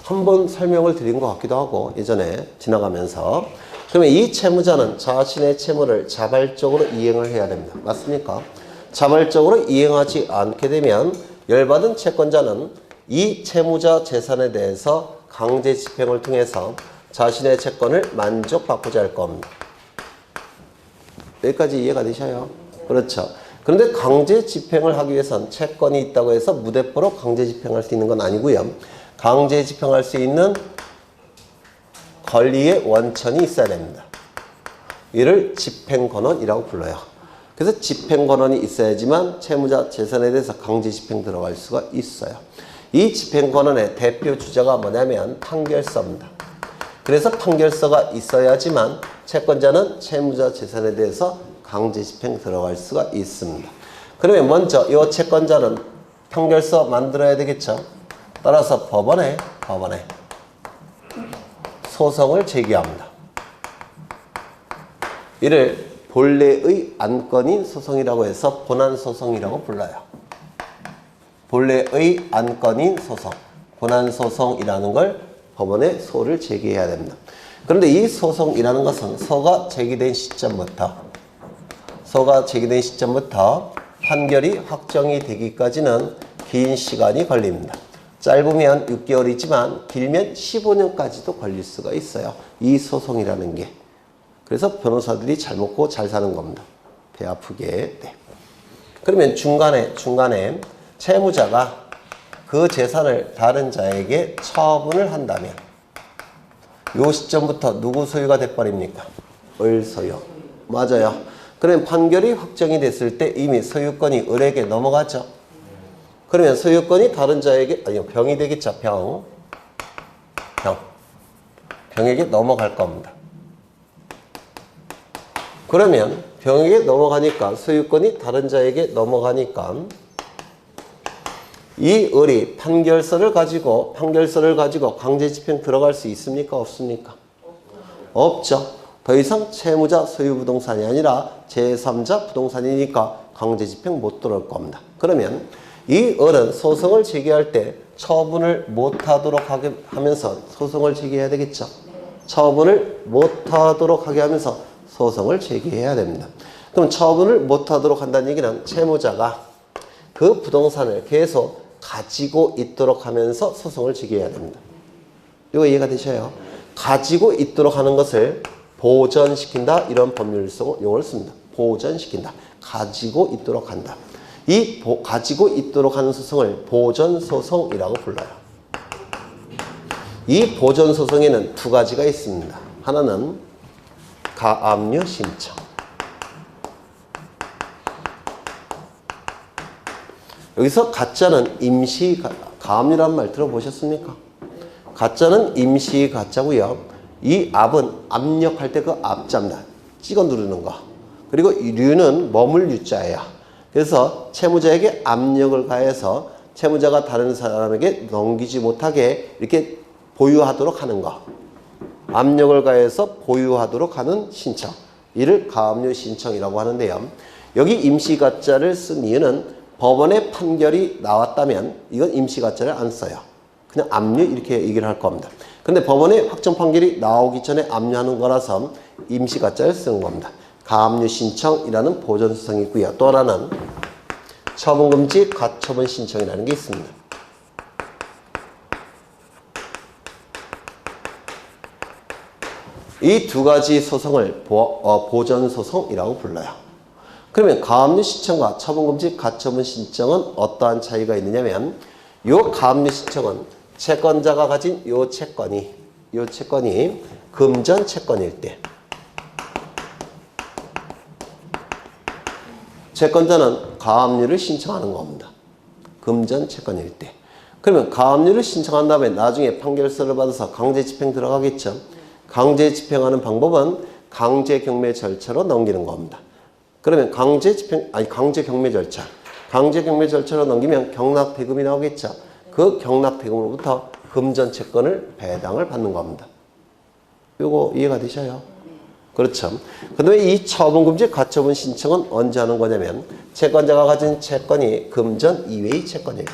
A: 한번 설명을 드린 것 같기도 하고 예전에 지나가면서 그러면 이 채무자는 자신의 채무를 자발적으로 이행을 해야 됩니다. 맞습니까? 자발적으로 이행하지 않게 되면 열받은 채권자는 이 채무자 재산에 대해서 강제 집행을 통해서 자신의 채권을 만족받고자 할 겁니다. 여기까지 이해가 되셔요? 그렇죠. 그런데 강제 집행을 하기 위해선 채권이 있다고 해서 무대포로 강제 집행할 수 있는 건 아니고요. 강제 집행할 수 있는 권리의 원천이 있어야 됩니다. 이를 집행권원이라고 불러요. 그래서 집행권원이 있어야지만 채무자 재산에 대해서 강제 집행 들어갈 수가 있어요. 이 집행권원의 대표 주자가 뭐냐면 판결서입니다. 그래서 판결서가 있어야지만 채권자는 채무자 재산에 대해서 강제 집행 들어갈 수가 있습니다. 그러면 먼저 이 채권자는 판결서 만들어야 되겠죠. 따라서 법원에 소송을 제기합니다. 이를 본래의 안건인 소송이라고 해서 본안소송이라고 불러요. 본래의 안건인 소송, 본안소송이라는 걸 법원에 소를 제기해야 됩니다. 그런데 이 소송이라는 것은 소가 제기된 시점부터 판결이 확정이 되기까지는 긴 시간이 걸립니다. 짧으면 6개월이지만 길면 15년까지도 걸릴 수가 있어요. 이 소송이라는 게. 그래서 변호사들이 잘 먹고 잘 사는 겁니다. 배 아프게. 네. 그러면 중간에 채무자가 그 재산을 다른 자에게 처분을 한다면 이 시점부터 누구 소유가 돼버립니까? 을 소유. 맞아요. 그러면 판결이 확정이 됐을 때 이미 소유권이 을에게 넘어가죠. 그러면 소유권이 다른 자에게, 아니요, 병이 되겠죠. 병에게 넘어갈 겁니다. 그러면 병에게 넘어가니까, 소유권이 다른 자에게 넘어가니까 이 을이 판결서를 가지고 강제 집행 들어갈 수 있습니까? 없습니까? 없죠. 더 이상 채무자 소유 부동산이 아니라 제3자 부동산이니까 강제 집행 못 들어올 겁니다. 그러면 이 을은 소송을 제기할 때 처분을 못하도록 하게 하면서 소송을 제기해야 되겠죠. 처분을 못하도록 하게 하면서 소송을 제기해야 됩니다. 그럼 처분을 못하도록 한다는 얘기는 채무자가 그 부동산을 계속 가지고 있도록 하면서 소송을 제기해야 됩니다. 이거 이해가 되셔요? 가지고 있도록 하는 것을 보전시킨다 이런 법률 용어를 씁니다. 보전시킨다. 가지고 있도록 한다. 이 가지고 있도록 하는 소송을 보전소송이라고 불러요. 이 보전소송에는 두 가지가 있습니다. 하나는 가압류 신청. 여기서 가짜는 임시 가압류라는 말 들어보셨습니까? 가짜는 임시 가짜고요. 이 압은 압력할 때 그 압자입니다. 찍어 누르는 거. 그리고 류는 머물 유자예요. 그래서 채무자에게 압력을 가해서 채무자가 다른 사람에게 넘기지 못하게 이렇게 보유하도록 하는 거. 압력을 가해서 보유하도록 하는 신청. 이를 가압류 신청이라고 하는데요. 여기 임시 가짜를 쓴 이유는 법원의 판결이 나왔다면 이건 임시 가짜를 안 써요. 그냥 압류 이렇게 얘기를 할 겁니다. 근데 법원의 확정 판결이 나오기 전에 압류하는 거라서 임시 가짜를 쓰는 겁니다. 가압류 신청이라는 보전소송이 있고요. 또 하나는 처분금지 가처분 신청이라는 게 있습니다. 이 두 가지 소송을 보전소송이라고 불러요. 그러면 가압류 신청과 처분금지 가처분 신청은 어떠한 차이가 있느냐면 요 가압류 신청은 채권자가 가진 요 채권이 금전 채권일 때 채권자는 가압류를 신청하는 겁니다. 금전 채권일 때. 그러면 가압류를 신청한 다음에 나중에 판결서를 받아서 강제 집행 들어가겠죠. 강제 집행하는 방법은 강제 경매 절차로 넘기는 겁니다. 그러면 강제 경매 절차. 강제 경매 절차로 넘기면 경락 대금이 나오겠죠. 그 경락 대금으로부터 금전 채권을 배당을 받는 겁니다. 요거 이해가 되셔요? 그렇죠. 그 다음에 이 처분금지 가처분 신청은 언제 하는 거냐면 채권자가 가진 채권이 금전 이외의 채권일 때.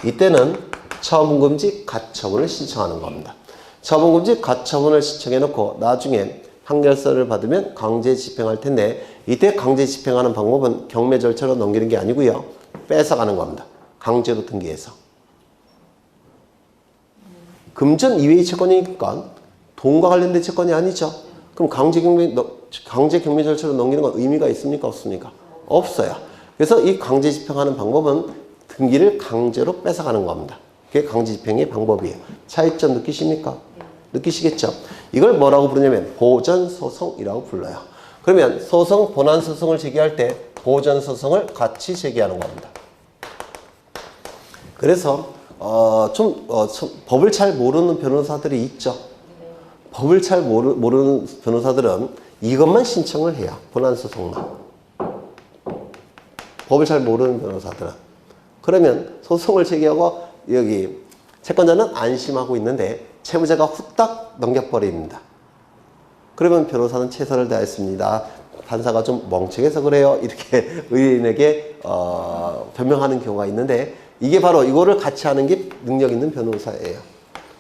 A: 이때는 처분금지 가처분을 신청하는 겁니다. 처분금지 가처분을 신청해 놓고 나중에 판결서를 받으면 강제 집행할 텐데 이때 강제 집행하는 방법은 경매 절차로 넘기는 게 아니고요. 뺏어가는 겁니다. 강제로 등기해서. 금전 이외의 채권이니까 돈과 관련된 채권이 아니죠. 그럼 강제 경매 절차로 넘기는 건 의미가 있습니까? 없습니까? 없어요. 그래서 이 강제 집행하는 방법은 등기를 강제로 뺏어가는 겁니다. 그게 강제 집행의 방법이에요. 차이점 느끼십니까? 느끼시겠죠? 이걸 뭐라고 부르냐면 보전소송이라고 불러요. 그러면 본안소송을 제기할 때 보전소송을 같이 제기하는 겁니다. 그래서 법을 잘 모르는 변호사들이 있죠. 법을 잘 모르는 변호사들은 이것만 신청을 해요. 본안소송만. 법을 잘 모르는 변호사들은. 그러면 소송을 제기하고 여기 채권자는 안심하고 있는데 채무자가 후딱 넘겨버립니다. 그러면 변호사는 최선을 다했습니다. 판사가 좀 멍청해서 그래요. 이렇게 의뢰인에게 변명하는 경우가 있는데 이게 바로 이거를 같이 하는 게 능력 있는 변호사예요.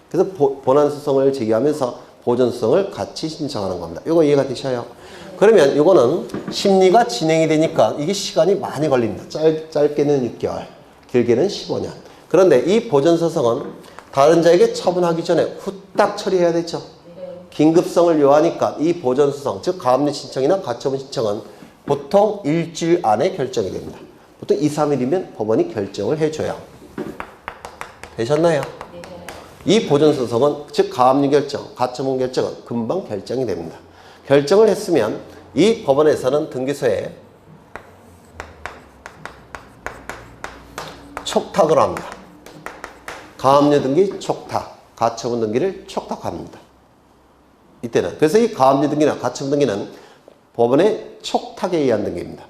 A: 그래서 본안소송을 제기하면서 보전소송을 같이 신청하는 겁니다. 이거 이해가 되셔요? 그러면 이거는 심리가 진행이 되니까 이게 시간이 많이 걸립니다. 짧게는 6개월, 길게는 15년. 그런데 이 보전소송은 다른 자에게 처분하기 전에 후딱 처리해야 되죠. 긴급성을 요하니까 이 보전소송, 즉 가압류 신청이나 가처분 신청은 보통 일주일 안에 결정이 됩니다. 보통 2, 3일이면 법원이 결정을 해줘요. 되셨나요? 이 보전소송은 즉 가압류 결정, 가처분 결정은 금방 결정이 됩니다. 결정을 했으면 이 법원에서는 등기소에 촉탁을 합니다. 가압류 등기 촉탁, 가처분 등기를 촉탁합니다. 이때는. 그래서 이 가압류 등기나 가처분 등기는 법원의 촉탁에 의한 등기입니다.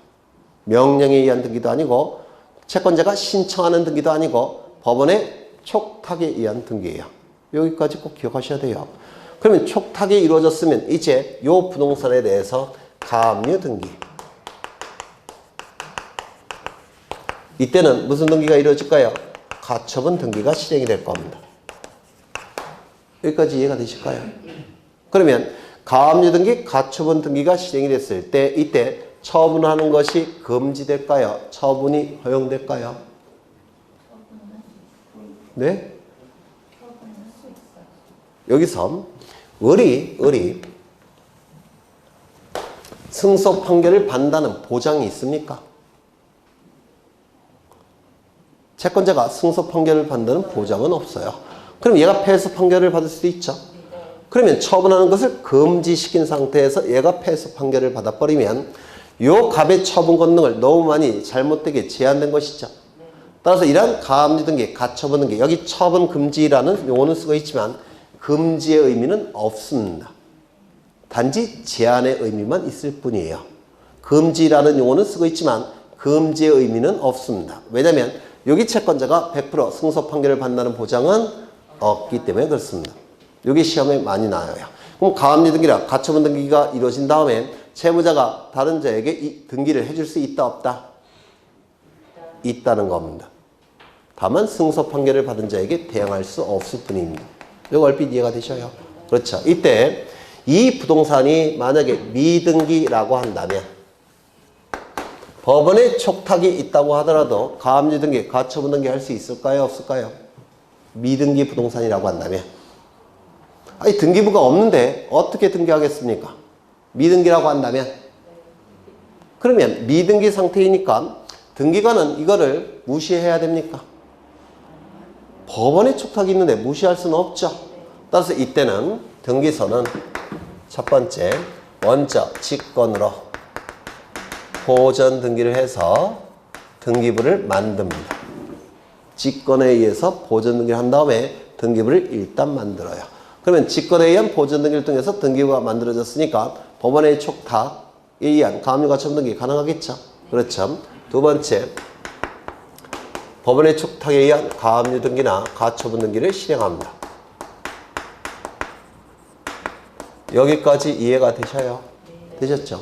A: 명령에 의한 등기도 아니고 채권자가 신청하는 등기도 아니고 법원의 촉탁에 의한 등기예요. 여기까지 꼭 기억하셔야 돼요. 그러면 촉탁이 이루어졌으면 이제 이 부동산에 대해서 가압류 등기. 이때는 무슨 등기가 이루어질까요? 가처분 등기가 실행이 될 겁니다. 여기까지 이해가 되실까요? 그러면 가압류 등기, 가처분 등기가 실행이 됐을 때 이때 처분하는 것이 금지될까요? 처분이 허용될까요? 네? 여기서 을이 승소 판결을 받는다는 보장이 있습니까? 채권자가 승소 판결을 받는다는 보장은 없어요. 그럼 얘가 패소 판결을 받을 수도 있죠. 그러면 처분하는 것을 금지시킨 상태에서 얘가 패소 판결을 받아버리면 요 갑의 처분 권능을 너무 많이 잘못되게 제한된 것이죠. 따라서 이러한 가압류 등기, 가처분 등기, 여기 처분 금지라는 용어는 쓰고 있지만 금지의 의미는 없습니다. 단지 제한의 의미만 있을 뿐이에요. 금지라는 용어는 쓰고 있지만 금지의 의미는 없습니다. 왜냐하면 여기 채권자가 100% 승소 판결을 받는다는 보장은 없기 때문에 그렇습니다. 여기 시험에 많이 나와요. 그럼 가압류 등기라 가처분 등기가 이루어진 다음에 채무자가 다른 자에게 이 등기를 해줄 수 있다 없다? 있다는 겁니다. 다만 승소 판결을 받은 자에게 대항할 수 없을 뿐입니다. 이거 얼핏 이해가 되셔요? 그렇죠. 이때 이 부동산이 만약에 미등기라고 한다면 법원에 촉탁이 있다고 하더라도 가압류 등기, 가처분 등기 할 수 있을까요? 없을까요? 미등기 부동산이라고 한다면 아니 등기부가 없는데 어떻게 등기하겠습니까? 미등기라고 한다면 그러면 미등기 상태이니까 등기관은 이거를 무시해야 됩니까? 법원에 촉탁이 있는데 무시할 수는 없죠. 따라서 이때는 등기소는 첫 번째 먼저 직권으로 보전 등기를 해서 등기부를 만듭니다. 직권에 의해서 보전 등기를 한 다음에 등기부를 일단 만들어요. 그러면 직권에 의한 보전 등기를 통해서 등기부가 만들어졌으니까 법원의 촉탁에 의한 가압류 가처분 등기 가능하겠죠. 그렇죠. 두 번째, 법원의 촉탁에 의한 가압류 등기나 가처분 등기를 실행합니다. 여기까지 이해가 되셔요? 되셨죠?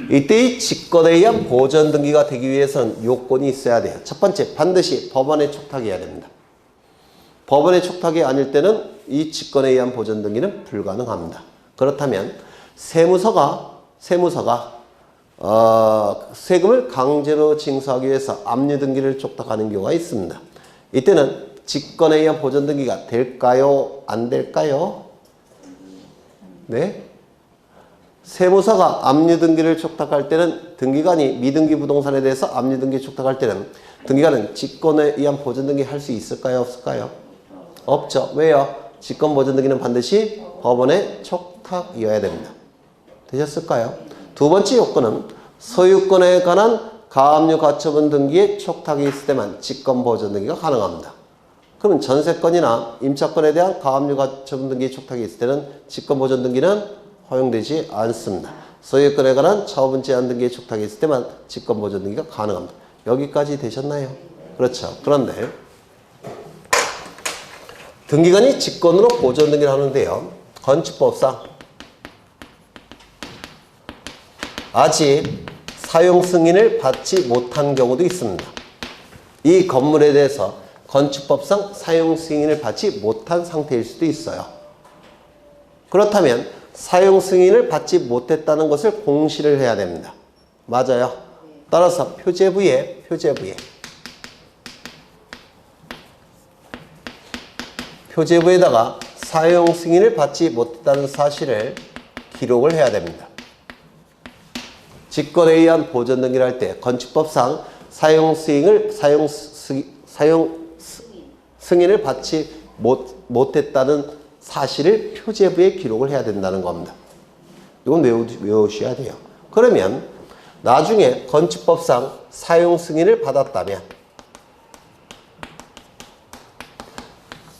A: 이때의 직권에 의한 보전 등기가 되기 위해서는 요건이 있어야 돼요. 첫 번째, 반드시 법원의 촉탁이어야 됩니다. 법원의 촉탁이 아닐 때는 이 직권에 의한 보전 등기는 불가능합니다. 그렇다면 세무서가 세금을 강제로 징수하기 위해서 압류 등기를 촉탁하는 경우가 있습니다. 이때는 직권에 의한 보전 등기가 될까요? 안 될까요? 네? 세무서가 압류 등기를 촉탁할 때는 등기관이 미등기 부동산에 대해서 압류 등기 촉탁할 때는 등기관은 직권에 의한 보전 등기 할 수 있을까요? 없을까요? 없죠. 왜요? 직권 보전 등기는 반드시 법원의 촉탁이어야 됩니다. 되셨을까요? 두 번째 요건은 소유권에 관한 가압류 가처분 등기에 촉탁이 있을 때만 직권 보전 등기가 가능합니다. 그러면 전세권이나 임차권에 대한 가압류 가처분 등기에 촉탁이 있을 때는 직권 보전 등기는 허용되지 않습니다. 소유권에 관한 처분 제한 등기에 촉탁이 있을 때만 직권 보전 등기가 가능합니다. 여기까지 되셨나요? 그렇죠. 그런데 등기관이 직권으로 보전 등기를 하는데요. 건축법상 아직 사용 승인을 받지 못한 경우도 있습니다. 이 건물에 대해서 건축법상 사용 승인을 받지 못한 상태일 수도 있어요. 그렇다면 사용 승인을 받지 못했다는 것을 공시를 해야 됩니다. 맞아요. 따라서 표제부에다가 사용 승인을 받지 못했다는 사실을 기록을 해야 됩니다. 직권에 의한 보전 등기를 할 때 건축법상 사용 승인을 받지 못했다는 사실을 표제부에 기록을 해야 된다는 겁니다. 이건 외우셔야 돼요. 그러면 나중에 건축법상 사용 승인을 받았다면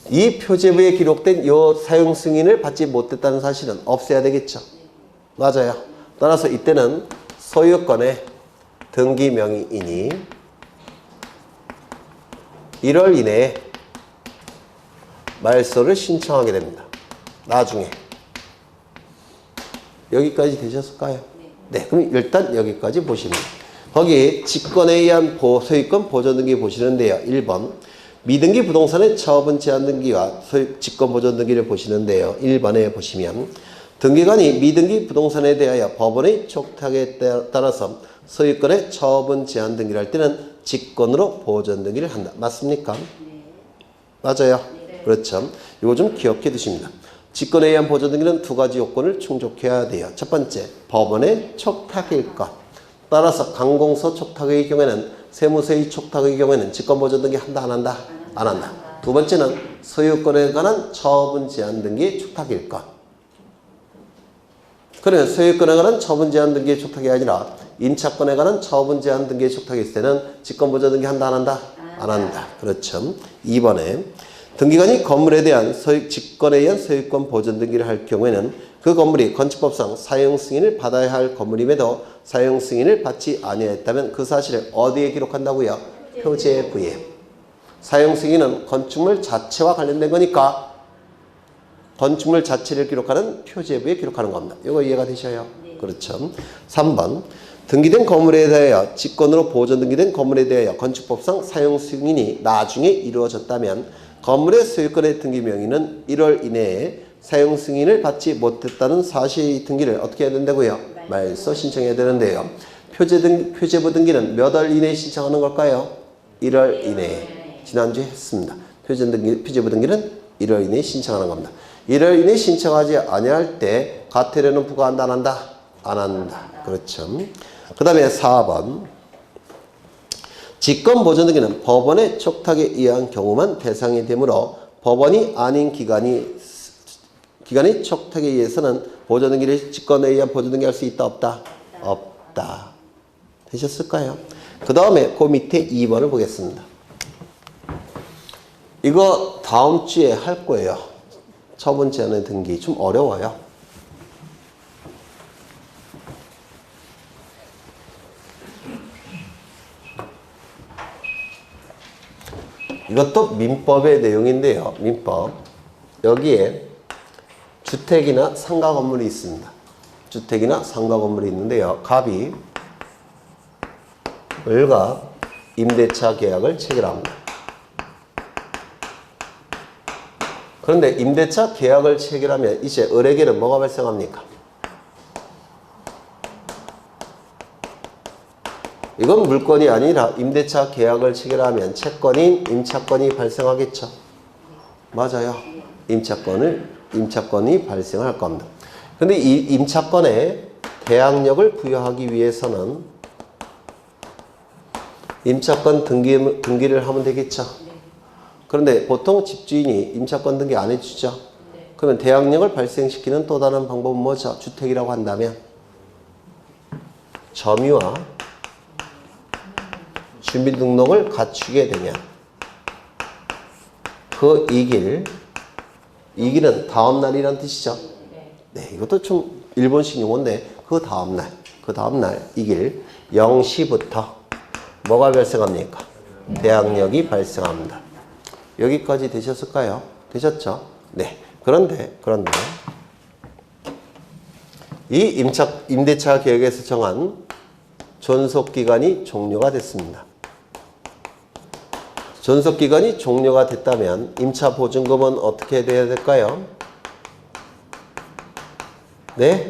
A: 이 표제부에 기록된 이 사용 승인을 받지 못했다는 사실은 없애야 되겠죠. 맞아요. 따라서 이때는 소유권의 등기 명의인이 1월 이내에 말소를 신청하게 됩니다. 나중에. 여기까지 되셨을까요? 네. 그럼 일단 여기까지 보시면 거기 직권에 의한 소유권 보전 등기 보시는데요. 1번 미등기 부동산의 처분 제한 등기와 직권 보전 등기를 보시는데요. 1번에 보시면 등기관이 미등기 부동산에 대하여 법원의 촉탁에 따라서 소유권의 처분 제한 등기를 할 때는 직권으로 보존 등기를 한다. 맞습니까?
B: 네.
A: 맞아요.
B: 네.
A: 그렇죠. 이거 좀 기억해 두십니다. 직권에 의한 보존 등기는 두 가지 요건을 충족해야 돼요. 첫 번째, 법원의 촉탁일 것. 따라서 강공서 촉탁의 경우에는 세무서의 촉탁의 경우에는 직권 보존 등기 한다 안 한다? 안 한다. 두 번째는 소유권에 관한 처분 제한 등기의 촉탁일 것. 그러면 소유권에 관한 처분 제한 등기의 촉탁이 아니라 임차권에 관한 처분 제한 등기의 촉탁이 있을 때는 직권 보존 등기 한다 안 한다? 안 한다. 그렇죠. 2번에 등기관이 건물에 대한 직권에 의한 소유권 보존 등기를 할 경우에는 그 건물이 건축법상 사용 승인을 받아야 할 건물임에도 사용 승인을 받지 아니했다면 그 사실을 어디에 기록한다고요? 표제부에. 사용 승인은 건축물 자체와 관련된 거니까 건축물 자체를 기록하는 표제부에 기록하는 겁니다. 이거 이해가 되셔요?
B: 네.
A: 그렇죠. 3번 등기된 건물에 대하여 직권으로 보존 등기된 건물에 대하여 건축법상 사용 승인이 나중에 이루어졌다면 건물의 소유권의 등기 명의는 1월 이내에 사용 승인을 받지 못했다는 사실의 등기를 어떻게 해야 된다고요? 말소 신청해야 되는데요. 표제부 등기는 몇 월 이내에 신청하는 걸까요? 1월 이내에. 지난주에 했습니다. 표제부 등기는 1월 이내에 신청하는 겁니다. 1월 이내에 신청하지 아니할 때 과태료는 부과한다 안 한다? 안 한다. 그렇죠. 그 다음에 4번 직권 보존 등기는 법원의 촉탁에 의한 경우만 대상이 되므로 법원이 아닌 기관이 촉탁에 의해서는 보존 등기를 직권에 의한 보존 등기 할 수 있다 없다? 없다. 되셨을까요? 그 다음에 그 밑에 2번을 보겠습니다. 이거 다음 주에 할 거예요. 처분 제한의 등기 좀 어려워요. 이것도 민법의 내용인데요. 민법. 여기에 주택이나 상가 건물이 있습니다. 주택이나 상가 건물이 있는데요. 갑이 을과 임대차 계약을 체결합니다. 그런데 임대차 계약을 체결하면 이제 을에게는 뭐가 발생합니까? 이건 물건이 아니라 임대차 계약을 체결하면 채권인 임차권이 발생하겠죠. 맞아요. 임차권이 발생할 겁니다. 그런데 이 임차권에 대항력을 부여하기 위해서는 임차권 등기를 하면 되겠죠. 그런데 보통 집주인이 임차권 등기 안 해주죠. 그러면 대항력을 발생시키는 또 다른 방법은 뭐죠? 주택이라고 한다면 점유와 주민등록을 갖추게 되면 그 이길은 다음날이란 뜻이죠. 네, 이것도 좀 일본식 용어인데 그 다음날 이길 0시부터 뭐가 발생합니까? 대항력이 발생합니다. 여기까지 되셨을까요? 되셨죠? 네. 그런데 이 임대차 계약에서 정한 존속기간이 종료가 됐습니다. 존속기간이 종료가 됐다면 임차보증금은 어떻게 돼야 될까요? 네?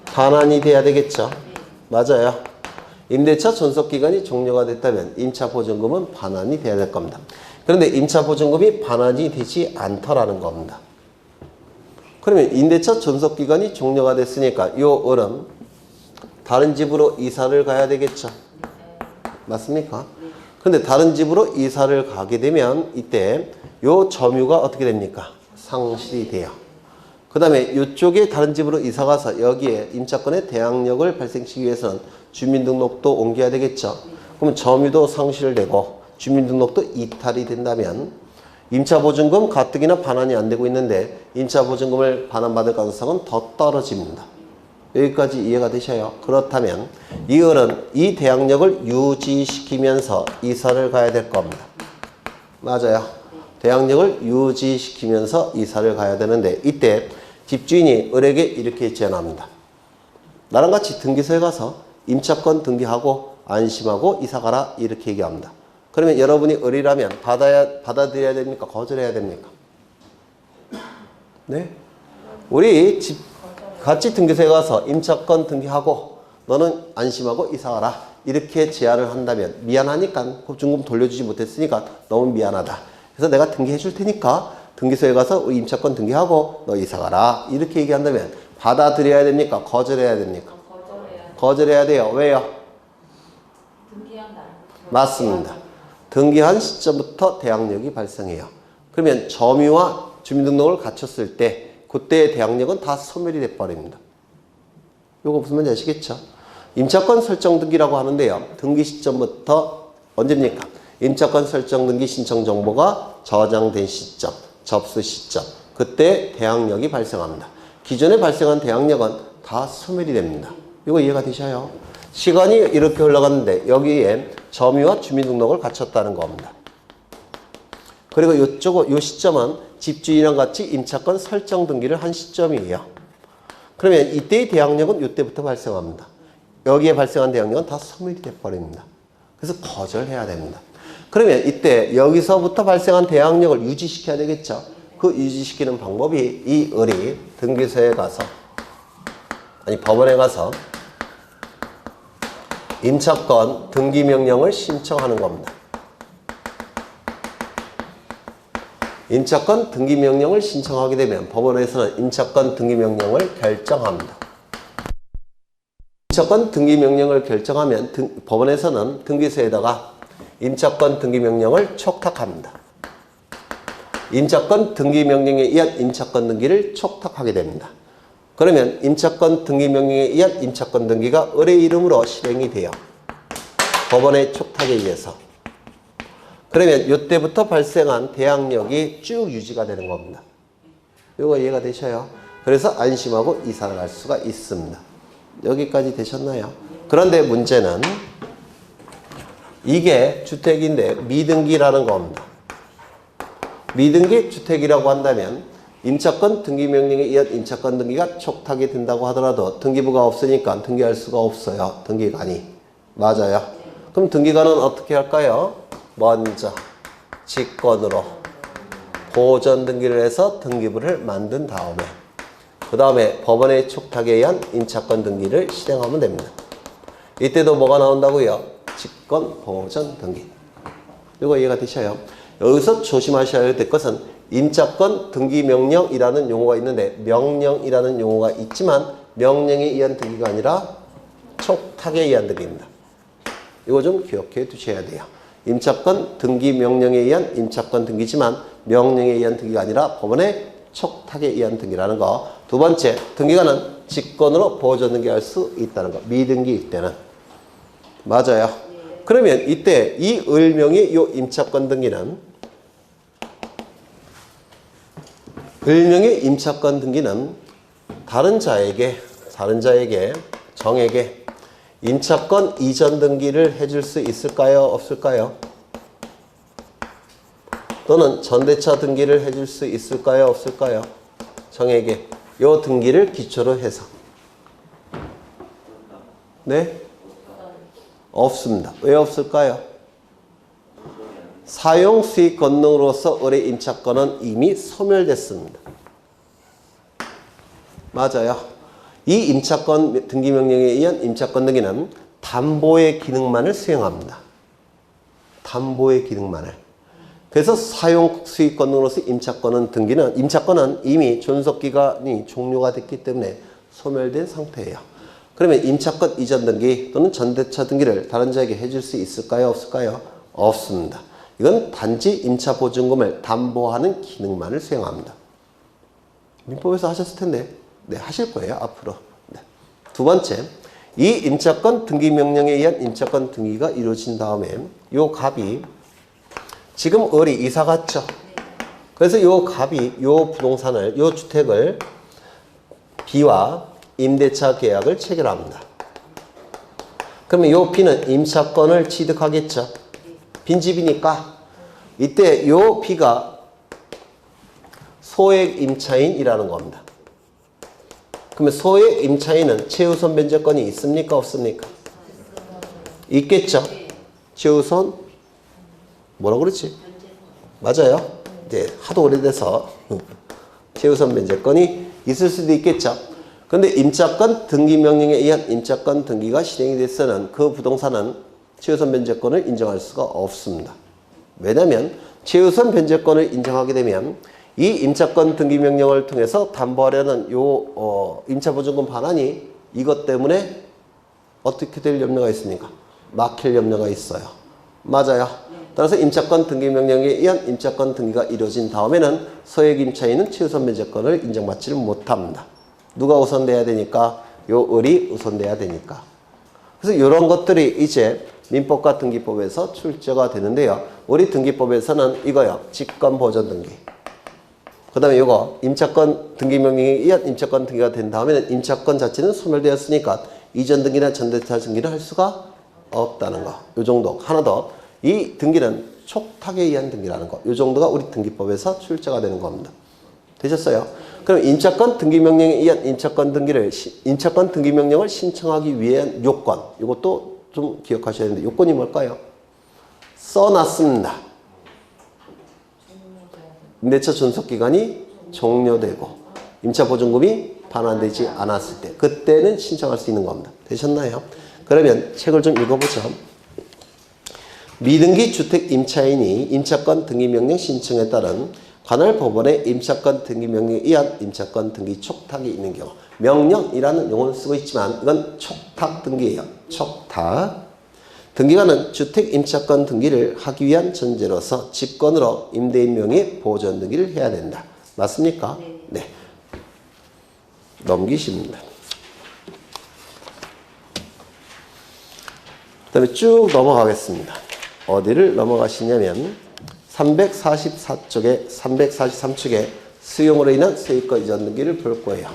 A: 반환이 돼야 되겠죠. 맞아요. 임대차 존속기간이 종료가 됐다면 임차보증금은 반환이 돼야 될 겁니다. 그런데 임차보증금이 반환이 되지 않더라는 겁니다. 그러면 임대차 존속기간이 종료가 됐으니까 요 을은 다른 집으로 이사를 가야 되겠죠. 맞습니까? 근데 다른 집으로 이사를 가게 되면 이때 요 점유가 어떻게 됩니까? 상실이 돼요. 그 다음에 이쪽에 다른 집으로 이사 가서 여기에 임차권의 대항력을 발생시키기 위해서는 주민등록도 옮겨야 되겠죠. 그러면 점유도 상실되고 주민등록도 이탈이 된다면 임차보증금 가뜩이나 반환이 안 되고 있는데 임차보증금을 반환받을 가능성은 더 떨어집니다. 여기까지 이해가 되셔요? 그렇다면 이 을은 이 대항력을 유지시키면서 이사를 가야 될 겁니다. 맞아요. 대항력을 유지시키면서 이사를 가야 되는데 이때 집주인이 을에게 이렇게 제안합니다. 나랑 같이 등기소에 가서 임차권 등기하고 안심하고 이사 가라 이렇게 얘기합니다. 그러면 여러분이 을이라면 받아들여야 됩니까? 거절해야 됩니까? 네? 우리 같이 등기소에 가서 임차권 등기하고 너는 안심하고 이사 가라. 이렇게 제안을 한다면 미안하니까 보증금 돌려주지 못했으니까 너무 미안하다. 그래서 내가 등기해 줄 테니까 등기소에 가서 임차권 등기하고 너 이사 가라. 이렇게 얘기한다면 받아들여야 됩니까? 거절해야 됩니까? 거절해야 돼요. 왜요?
B: 등기한 날.
A: 맞습니다. 등기한 시점부터 대항력이 발생해요. 그러면 점유와 주민등록을 갖췄을 때 그때의 대항력은 다 소멸이 돼버립니다. 요거 무슨 말인지 아시겠죠? 임차권 설정 등기라고 하는데요. 등기 시점부터 언제입니까? 임차권 설정 등기 신청 정보가 저장된 시점, 접수 시점, 그때 대항력이 발생합니다. 기존에 발생한 대항력은 다 소멸이 됩니다. 이거 이해가 되셔요? 시간이 이렇게 흘러갔는데 여기에 점유와 주민등록을 갖췄다는 겁니다. 그리고 요 시점은 집주인이랑 같이 임차권 설정 등기를 한 시점이에요. 그러면 이때의 대항력은 이때부터 발생합니다. 여기에 발생한 대항력은 다 소멸이 돼버립니다. 그래서 거절해야 됩니다. 그러면 이때 여기서부터 발생한 대항력을 유지시켜야 되겠죠. 그 유지시키는 방법이 이 을이 등기소에 가서 법원에 가서 임차권 등기명령을 신청하는 겁니다. 임차권 등기명령을 신청하게 되면 법원에서는 임차권 등기명령을 결정합니다. 임차권 등기명령을 결정하면 법원에서는 등기소에다가 임차권 등기명령을 촉탁합니다. 임차권 등기명령에 의한 임차권 등기를 촉탁하게 됩니다. 그러면 임차권 등기명령에 의한 임차권 등기가 을의 이름으로 실행이 돼요. 법원의 촉탁에 의해서. 그러면 이때부터 발생한 대항력이 쭉 유지가 되는 겁니다. 이거 이해가 되셔요? 그래서 안심하고 이사를 갈 수가 있습니다. 여기까지 되셨나요? 그런데 문제는 이게 주택인데 미등기라는 겁니다. 미등기 주택이라고 한다면 임차권 등기명령에 의한 임차권 등기가 촉탁이 된다고 하더라도 등기부가 없으니까 등기할 수가 없어요. 등기관이. 맞아요. 그럼 등기관은 어떻게 할까요? 먼저 직권으로 보전 등기를 해서 등기부를 만든 다음에 그 다음에 법원의 촉탁에 의한 임차권 등기를 실행하면 됩니다. 이때도 뭐가 나온다고요? 직권 보전 등기. 이거 이해가 되셔요? 여기서 조심하셔야 될 것은 임차권 등기명령이라는 용어가 있는데 명령이라는 용어가 있지만 명령에 의한 등기가 아니라 촉탁에 의한 등기입니다. 이거 좀 기억해 두셔야 돼요. 임차권 등기명령에 의한 임차권 등기지만 명령에 의한 등기가 아니라 법원의 촉탁에 의한 등기라는 거. 두 번째, 등기관은 직권으로 보전 등기할 수 있다는 거. 미등기일 때는. 맞아요. 그러면 이때 이 을명의 요 임차권 등기는 을명의 임차권 등기는 다른 자에게 정에게 임차권 이전 등기를 해줄 수 있을까요? 없을까요? 또는 전대차 등기를 해줄 수 있을까요? 없을까요? 정에게 요 등기를 기초로 해서. 네? 없습니다. 왜 없을까요? 사용 수익 권능으로서 을의 임차권은 이미 소멸됐습니다. 맞아요. 이 임차권 등기명령에 의한 임차권 등기는 담보의 기능만을 수행합니다. 담보의 기능만을. 그래서 사용 수익 권능으로서 임차권은 이미 존속기간이 종료가 됐기 때문에 소멸된 상태예요. 그러면 임차권 이전 등기 또는 전대차 등기를 다른 자에게 해줄 수 있을까요? 없을까요? 없습니다. 이건 단지 임차보증금을 담보하는 기능만을 수행합니다. 민법에서 하셨을 텐데 네, 하실 거예요 앞으로. 네. 두 번째, 이 임차권 등기명령에 의한 임차권 등기가 이루어진 다음에 요 갑이 지금 을이 이사 갔죠. 그래서 요 갑이 요 부동산을 요 주택을 B와 임대차 계약을 체결합니다. 그러면 요 B는 임차권을 취득하겠죠. 빈집이니까 이때 요 B가 소액 임차인이라는 겁니다. 그러면 소액 임차인은 최우선 변제권이 있습니까? 없습니까? 있겠죠. 최우선 뭐라고 그러지? 맞아요. 이제 하도 오래돼서 최우선 변제권이 있을 수도 있겠죠. 근데 임차권 등기명령에 의한 임차권 등기가 실행이 됐으면 그 부동산은 최우선 변제권을 인정할 수가 없습니다. 왜냐하면 최우선 변제권을 인정하게 되면 이 임차권 등기명령을 통해서 담보하려는 임차보증금 반환이 이것 때문에 어떻게 될 염려가 있습니까? 막힐 염려가 있어요. 맞아요. 따라서 임차권 등기명령에 의한 임차권 등기가 이루어진 다음에는 소액 임차인은 최우선 변제권을 인정받지를 못합니다. 누가 우선돼야 되니까? 요 을이 우선돼야 되니까. 그래서 이런 것들이 이제 민법과 등기법에서 출제가 되는데요. 우리 등기법에서는 이거요. 직권보전 등기. 그 다음에 이거 임차권 등기명령에 의한 임차권 등기가 된 다음에는 임차권 자체는 소멸되었으니까 이전 등기나 전대차 등기를 할 수가 없다는 거. 요 정도. 하나 더. 이 등기는 촉탁에 의한 등기라는 거. 요 정도가 우리 등기법에서 출제가 되는 겁니다. 되셨어요? 그럼 임차권 등기명령에 의한 임차권 등기명령을 신청하기 위한 요건. 이것도 좀 기억하셔야 되는데 요건이 뭘까요? 써놨습니다. 임대차 존속기간이 종료되고 임차보증금이 반환되지 않았을 때 그때는 신청할 수 있는 겁니다. 되셨나요? 그러면 책을 좀 읽어보죠. 미등기 주택 임차인이 임차권 등기명령 신청에 따른 관할 법원의 임차권 등기명령에 의한 임차권 등기 촉탁이 있는 경우 명령이라는 용어를 쓰고 있지만 이건 촉탁 등기예요. 촉탁. 등기관은 주택 임차권 등기를 하기 위한 전제로서 직권으로 임대인 명의 보전 등기를 해야 된다. 맞습니까? 네. 넘기십니다. 그 다음에 쭉 넘어가겠습니다. 어디를 넘어가시냐면 344쪽에 343쪽에 수용으로 인한 소유권 이전 등기를 볼 거예요.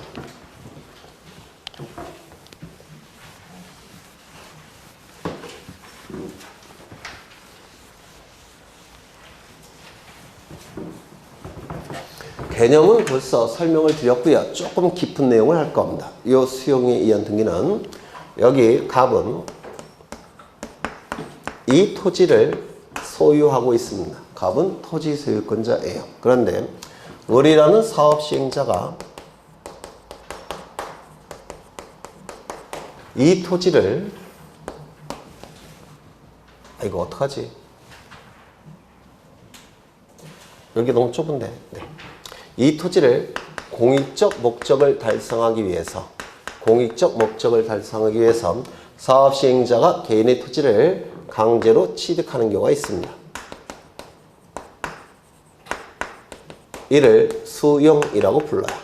A: 개념은 벌써 설명을 드렸고요. 조금 깊은 내용을 할 겁니다. 이 수용에 의한 등기는 여기 갑은 이 토지를 소유하고 있습니다. 갑은 토지 소유권자예요. 그런데 을이라는 사업 시행자가 이 토지를 이거 어떡하지? 여기 너무 좁은데. 네. 이 토지를 공익적 목적을 달성하기 위해서 사업 시행자가 개인의 토지를 강제로 취득하는 경우가 있습니다. 이를 수용이라고 불러요.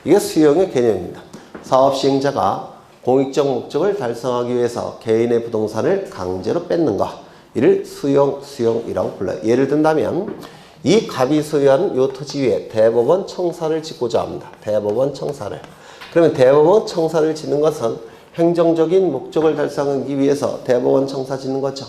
A: 이게 수용의 개념입니다. 사업 시행자가 공익적 목적을 달성하기 위해서 개인의 부동산을 강제로 뺏는 것. 이를 수용이라고 불러요. 예를 든다면 이 갑이 소유하는 이 토지 위에 대법원 청사를 짓고자 합니다. 대법원 청사를. 그러면 대법원 청사를 짓는 것은 행정적인 목적을 달성하기 위해서 대법원 청사 짓는 거죠.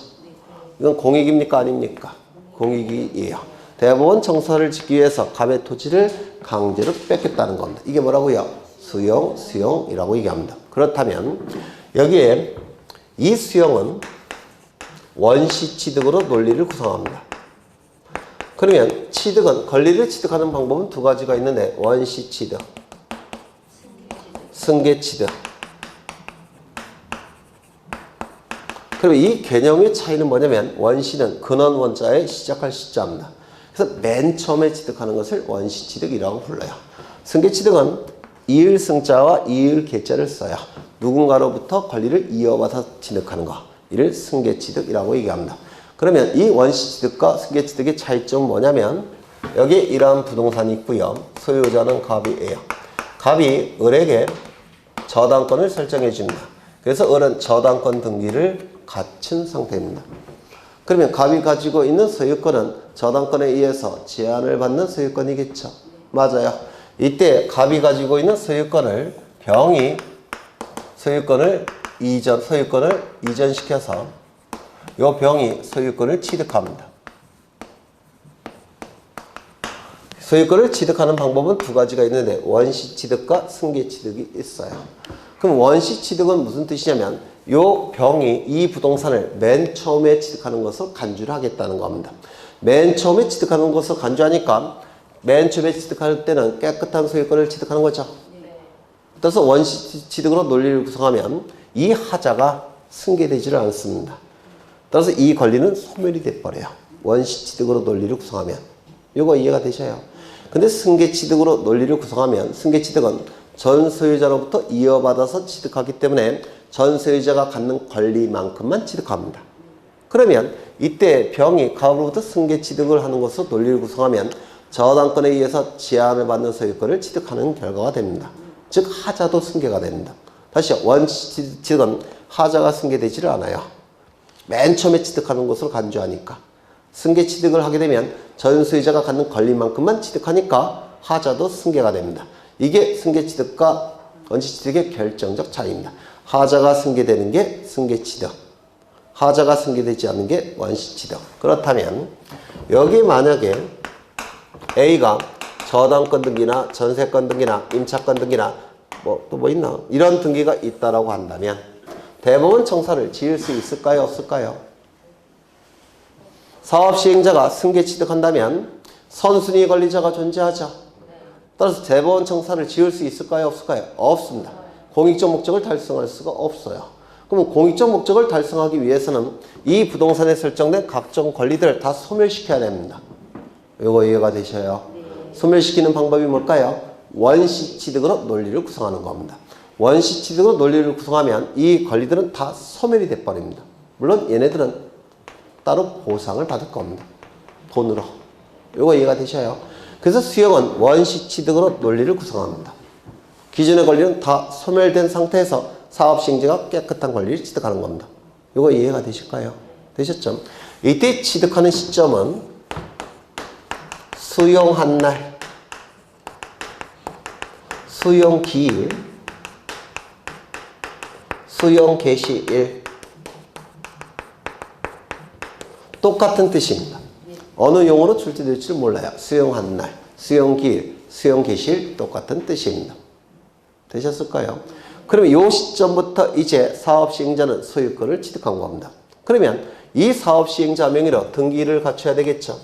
A: 이건 공익입니까? 아닙니까? 공익이에요. 대법원 청사를 짓기 위해서 갑의 토지를 강제로 뺏겠다는 겁니다. 이게 뭐라고요? 수용이라고 얘기합니다. 그렇다면 여기에 이 수용은 원시취득으로 논리를 구성합니다. 그러면 취득은 권리를 취득하는 방법은 두 가지가 있는데 원시취득, 승계취득. 그럼 이 개념의 차이는 뭐냐면 원시는 근원 원자의 시작할 시자입니다. 그래서 맨 처음에 취득하는 것을 원시취득이라고 불러요. 승계취득은 이을승자와 이을계자를 써요. 누군가로부터 권리를 이어받아 취득하는 거. 이를 승계취득이라고 얘기합니다. 그러면 이 원시취득과 승계취득의 차이점은 뭐냐면 여기 이러한 부동산이 있고요. 소유자는 갑이에요. 갑이 을에게 저당권을 설정해 줍니다. 그래서 을은 저당권 등기를 갖춘 상태입니다. 그러면 갑이 가지고 있는 소유권은 저당권에 의해서 제한을 받는 소유권이겠죠. 맞아요. 이때 갑이 가지고 있는 소유권을 병이 소유권을 이전시켜서 이 병이 소유권을 취득합니다. 소유권을 취득하는 방법은 두 가지가 있는데 원시취득과 승계취득이 있어요. 그럼 원시취득은 무슨 뜻이냐면 이 병이 이 부동산을 맨 처음에 취득하는 것을 간주를 하겠다는 겁니다. 맨 처음에 취득하는 것을 간주하니까 맨 처음에 취득할 때는 깨끗한 소유권을 취득하는 거죠. 따라서 원시 취득으로 논리를 구성하면 이 하자가 승계되지를 않습니다. 따라서 이 권리는 소멸이 돼버려요. 원시 취득으로 논리를 구성하면. 이거 이해가 되셔요. 근데 승계 취득으로 논리를 구성하면 승계 취득은 전 소유자로부터 이어받아서 취득하기 때문에 전 소유자가 갖는 권리만큼만 취득합니다. 그러면 이때 병이 가업으로부터 승계 취득을 하는 것으로 논리를 구성하면 저당권에 의해서 지함에 받는 소유권을 취득하는 결과가 됩니다. 즉 하자도 승계가 됩니다. 다시 원시 취득은 하자가 승계되지를 않아요. 맨 처음에 취득하는 것으로 간주하니까. 승계 취득을 하게 되면 전 소유자가 갖는 권리만큼만 취득하니까 하자도 승계가 됩니다. 이게 승계 취득과 원시 취득의 결정적 차이입니다. 하자가 승계되는 게 승계 취득, 하자가 승계되지 않는 게 원시 취득. 그렇다면 여기 만약에 A가 저당권 등기나 전세권 등기나 임차권 등기나 또 뭐 있나 이런 등기가 있다라고 한다면 대법원 청사를 지을 수 있을까요? 없을까요? 사업 시행자가 승계 취득한다면 선순위 권리자가 존재하죠. 따라서 대법원 청사를 지을 수 있을까요? 없을까요? 없습니다. 공익적 목적을 달성할 수가 없어요. 그럼 공익적 목적을 달성하기 위해서는 이 부동산에 설정된 각종 권리들을 다 소멸시켜야 됩니다. 이거 이해가 되셔요? 소멸시키는 방법이 뭘까요? 원시 취득으로 논리를 구성하는 겁니다. 원시 취득으로 논리를 구성하면 이 권리들은 다 소멸이 돼버립니다. 물론 얘네들은 따로 보상을 받을 겁니다. 돈으로. 이거 이해가 되셔요? 그래서 수용은 원시 취득으로 논리를 구성합니다. 기존의 권리는 다 소멸된 상태에서 사업 시행자가 깨끗한 권리를 취득하는 겁니다. 이거 이해가 되실까요? 되셨죠? 이때 취득하는 시점은 수용한 날, 수용 기일, 수용 개시일 똑같은 뜻입니다. 어느 용어로 출제될지 몰라요. 수용한 날, 수용 기일, 수용 개시일 똑같은 뜻입니다. 되셨을까요? 그러면 이 시점부터 이제 사업 시행자는 소유권을 취득한 겁니다. 그러면 이 사업 시행자 명의로 등기를 갖춰야 되겠죠.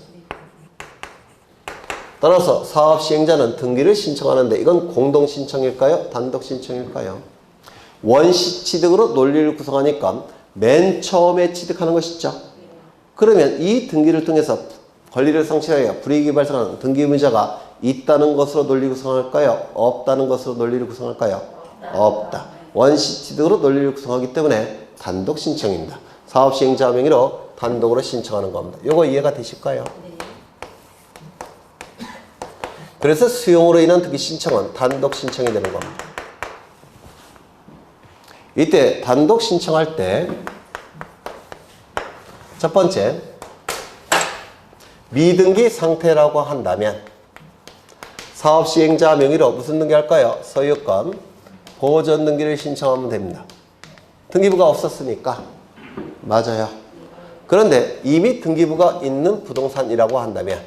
A: 따라서 사업 시행자는 등기를 신청하는데 이건 공동 신청일까요? 단독 신청일까요? 원시 취득으로 논리를 구성하니까 맨 처음에 취득하는 것이죠. 그러면 이 등기를 통해서 권리를 상실하여 불이익이 발생하는 등기 의무자가 있다는 것으로 논리 구성할까요? 없다는 것으로 논리를 구성할까요? 없다. 원시 취득으로 논리를 구성하기 때문에 단독 신청입니다. 사업 시행자 명의로 단독으로 신청하는 겁니다. 이거 이해가 되실까요? 그래서 수용으로 인한 등기 신청은 단독 신청이 되는 겁니다. 이때 단독 신청할 때 첫 번째 미등기 상태라고 한다면 사업 시행자 명의로 무슨 등기 할까요? 소유권 보전 등기를 신청하면 됩니다. 등기부가 없었으니까. 맞아요. 그런데 이미 등기부가 있는 부동산이라고 한다면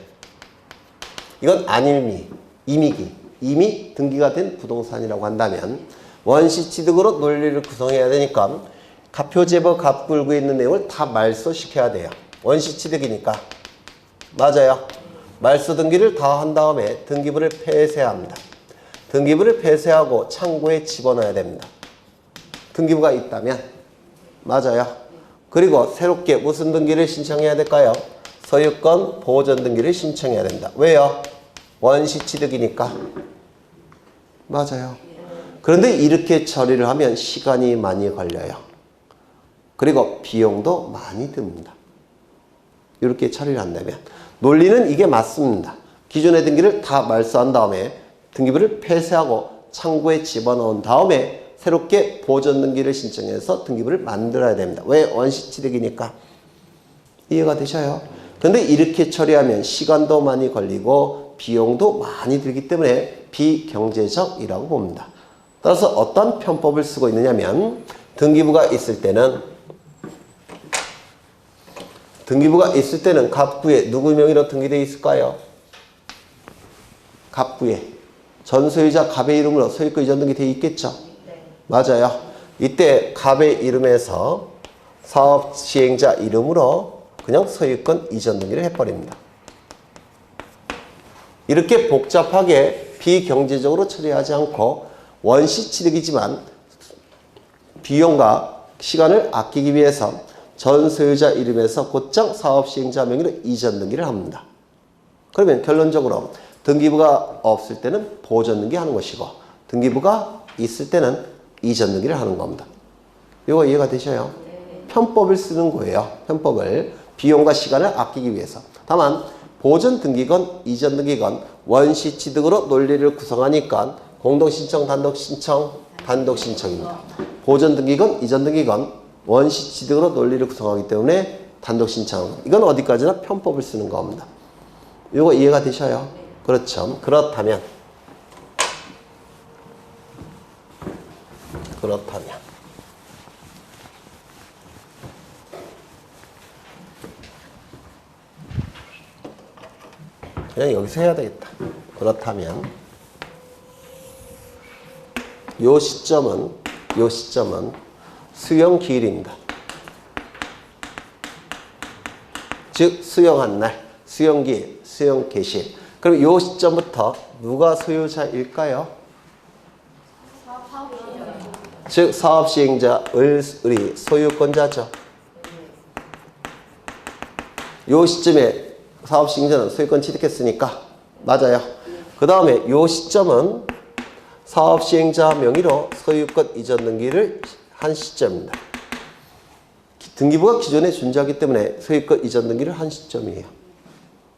A: 이건 안일미, 임의기, 이미 등기가 된 부동산이라고 한다면 원시 취득으로 논리를 구성해야 되니까 가표제보 갑굴구에 있는 내용을 다 말소시켜야 돼요. 원시 취득이니까. 맞아요. 말소 등기를 다 한 다음에 등기부를 폐쇄합니다. 등기부를 폐쇄하고 창고에 집어넣어야 됩니다. 등기부가 있다면. 맞아요. 그리고 새롭게 무슨 등기를 신청해야 될까요? 소유권 보전 등기를 신청해야 됩니다. 왜요? 원시 취득이니까. 맞아요. 그런데 이렇게 처리를 하면 시간이 많이 걸려요. 그리고 비용도 많이 듭니다. 이렇게 처리를 한다면. 논리는 이게 맞습니다. 기존의 등기를 다 말소한 다음에 등기부를 폐쇄하고 창고에 집어넣은 다음에 새롭게 보전 등기를 신청해서 등기부를 만들어야 됩니다. 왜? 원시 취득이니까. 이해가 되셔요? 근데 이렇게 처리하면 시간도 많이 걸리고 비용도 많이 들기 때문에 비경제적이라고 봅니다. 따라서 어떤 편법을 쓰고 있느냐면 등기부가 있을 때는 갑구에 누구 명의로 등기되어 있을까요? 갑구에 전 소유자 갑의 이름으로 소유권 이전 등기 되어 있겠죠? 맞아요. 이때 갑의 이름에서 사업 시행자 이름으로 그냥 소유권 이전 등기를 해버립니다. 이렇게 복잡하게 비경제적으로 처리하지 않고 원시 취득이지만 비용과 시간을 아끼기 위해서 전 소유자 이름에서 곧장 사업시행자 명의로 이전 등기를 합니다. 그러면 결론적으로 등기부가 없을 때는 보전 등기하는 것이고 등기부가 있을 때는 이전 등기를 하는 겁니다. 이거 이해가 되셔요? 편법을 쓰는 거예요. 편법을 비용과 시간을 아끼기 위해서. 다만 보전 등기건 이전 등기건 원시 취득으로 논리를 구성하니까 공동신청, 단독신청, 단독신청입니다. 보전 등기건 이전 등기건 원시 취득으로 논리를 구성하기 때문에 단독신청. 이건 어디까지나 편법을 쓰는 겁니다. 이거 이해가 되셔요? 그렇죠. 그렇다면 그냥 여기서 해야 되겠다. 그렇다면 요 시점은 수령 기일입니다. 즉 수령한 날, 수령 기일, 수령 개시. 그럼 요 시점부터 누가 소유자일까요? 즉 사업시행자의 소유권자죠. 요 시점에 사업시행자는 소유권 취득했으니까 맞아요. 그 다음에 요 시점은 사업시행자 명의로 소유권 이전 등기를 한 시점입니다. 등기부가 기존에 존재하기 때문에 소유권 이전 등기를 한 시점이에요.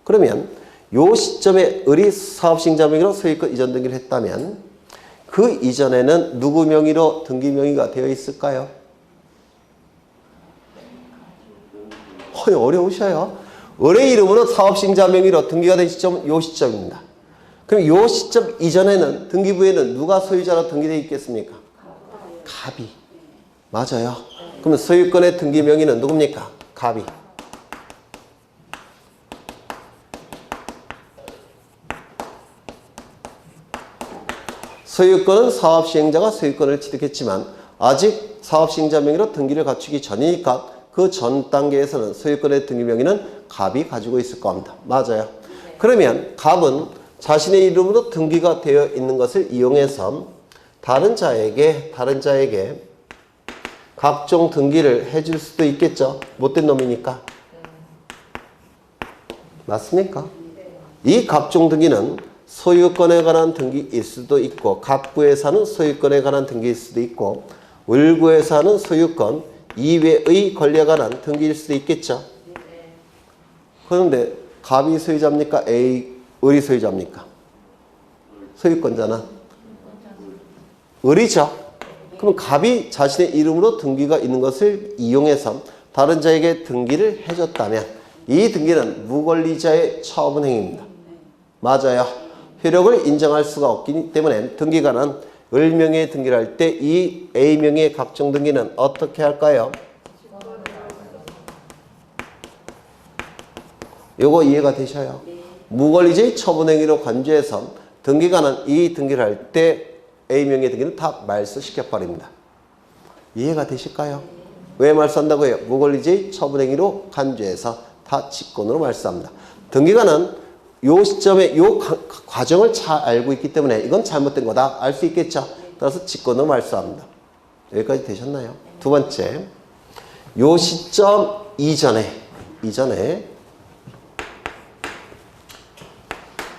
A: 그러면 요 시점에 을이 사업시행자 명의로 소유권 이전 등기를 했다면 그 이전에는 누구 명의로 등기 명의가 되어 있을까요? 어려우셔요. 을의 이름으로 사업시행자 명의로 등기가 된 시점은 요 시점입니다. 그럼 요 시점 이전에는 등기부에는 누가 소유자로 등기되어 있겠습니까? 갑이. 맞아요. 그러면 소유권의 등기 명의는 누굽니까? 갑이. 소유권은 사업시행자가 소유권을 취득했지만 아직 사업시행자 명의로 등기를 갖추기 전이니까 그 전 단계에서는 소유권의 등기 명의는 갑이 가지고 있을 겁니다. 맞아요. 그러면 갑은 자신의 이름으로 등기가 되어 있는 것을 이용해서 다른 자에게 각종 등기를 해줄 수도 있겠죠. 못된 놈이니까. 맞습니까? 이 각종 등기는 소유권에 관한 등기일 수도 있고 갑구에서 하는 소유권에 관한 등기일 수도 있고 을구에서 하는 소유권 이외의 권리에 관한 등기일 수도 있겠죠. 그런데 갑이 소유자입니까? 을이 소유자입니까? 소유권자는 을이죠. 그럼 갑이 자신의 이름으로 등기가 있는 것을 이용해서 다른 자에게 등기를 해줬다면 이 등기는 무권리자의 처분 행위입니다. 맞아요. 효력을 인정할 수가 없기 때문에 등기관은 을 명의의 등기를 할 때 이 A 명의의 각종 등기는 어떻게 할까요? 요거 이해가 되셔요? 무권리자의 처분 행위로 간주해서 등기관은 이 등기를 할 때 A 명의의 등기는 다 말소시켜 버립니다. 이해가 되실까요? 왜 말소한다고요? 무권리자의 처분 행위로 간주해서 다 직권으로 말소합니다. 등기관은 요 시점에 요 과정을 잘 알고 있기 때문에 이건 잘못된 거다 알 수 있겠죠. 따라서 직권으로 말소합니다. 여기까지 되셨나요? 두 번째, 요 시점 이전에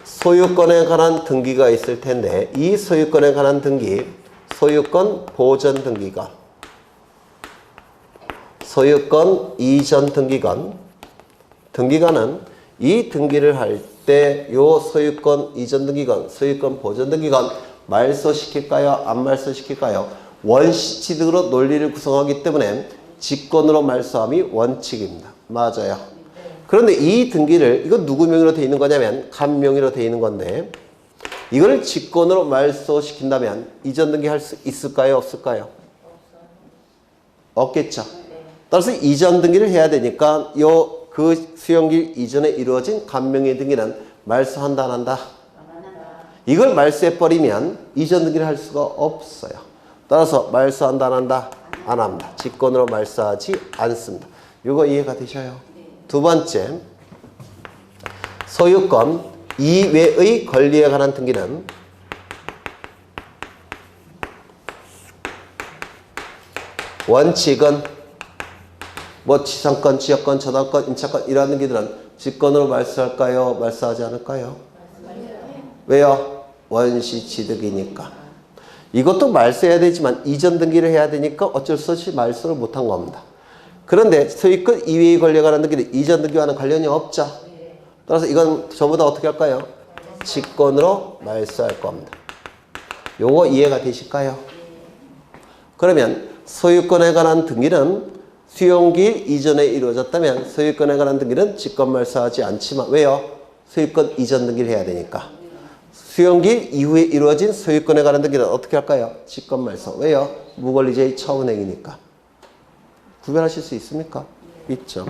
A: 소유권에 관한 등기가 있을 텐데 이 소유권에 관한 등기, 소유권 보전 등기건, 소유권 이전 등기건, 등기관은 이 등기를 할 때 요 소유권 이전 등기건, 소유권 보전 등기건 말소시킬까요? 안 말소시킬까요? 원시 취득으로 논리를 구성하기 때문에 직권으로 말소함이 원칙입니다. 맞아요. 그런데 이 등기를 이건 누구 명의로 되어 있는 거냐면 갑 명의로 되어 있는 건데 이거를 직권으로 말소시킨다면 이전 등기 할 수 있을까요? 없을까요? 없겠죠. 따라서 이전 등기를 해야 되니까 그 수령기일 이전에 이루어진 갑명의 등기는 말소한다 안 한다? 이걸 말소해버리면 이전 등기를 할 수가 없어요. 따라서 말소한다 안 한다? 안 합니다. 직권으로 말소하지 않습니다. 이거 이해가 되셔요? 두 번째, 소유권 이외의 권리에 관한 등기는 원칙은 뭐 지상권, 지역권, 저당권, 임차권 이런 등기들은 직권으로 말소할까요? 말소하지 않을까요? 왜요? 원시 취득이니까. 이것도 말소해야 되지만 이전 등기를 해야 되니까 어쩔 수 없이 말소를 못한 겁니다. 그런데 소유권 이외의 권리에 관한 등기는 이전 등기와는 관련이 없죠. 따라서 이건 전부 다 어떻게 할까요? 직권으로 말소할 겁니다. 요거 이해가 되실까요? 그러면 소유권에 관한 등기는 수용기일 이전에 이루어졌다면 소유권에 관한 등기는 직권 말소하지 않지만 왜요? 소유권 이전 등기를 해야 되니까. 수용기일 이후에 이루어진 소유권에 관한 등기는 어떻게 할까요? 직권 말소. 왜요? 무권리제의 처운행이니까. 구별하실 수 있습니까? 있죠.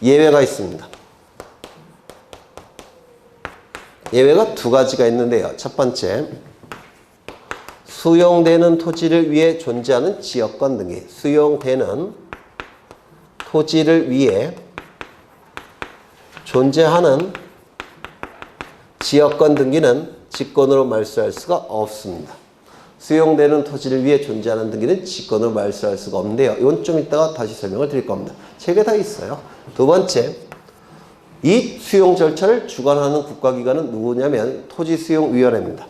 A: 예외가 있습니다. 예외가 두 가지가 있는데요. 첫 번째, 수용되는 토지를 위해 존재하는 지역권 등기. 수용되는 토지를 위해 존재하는 지역권 등기는 직권으로 말소할 수가 없습니다. 수용되는 토지를 위해 존재하는 등기는 직권으로 말소할 수가 없는데요. 이건 좀 이따가 다시 설명을 드릴 겁니다. 세 개 다 있어요. 두 번째, 이 수용 절차를 주관하는 국가기관은 누구냐면 토지수용위원회입니다.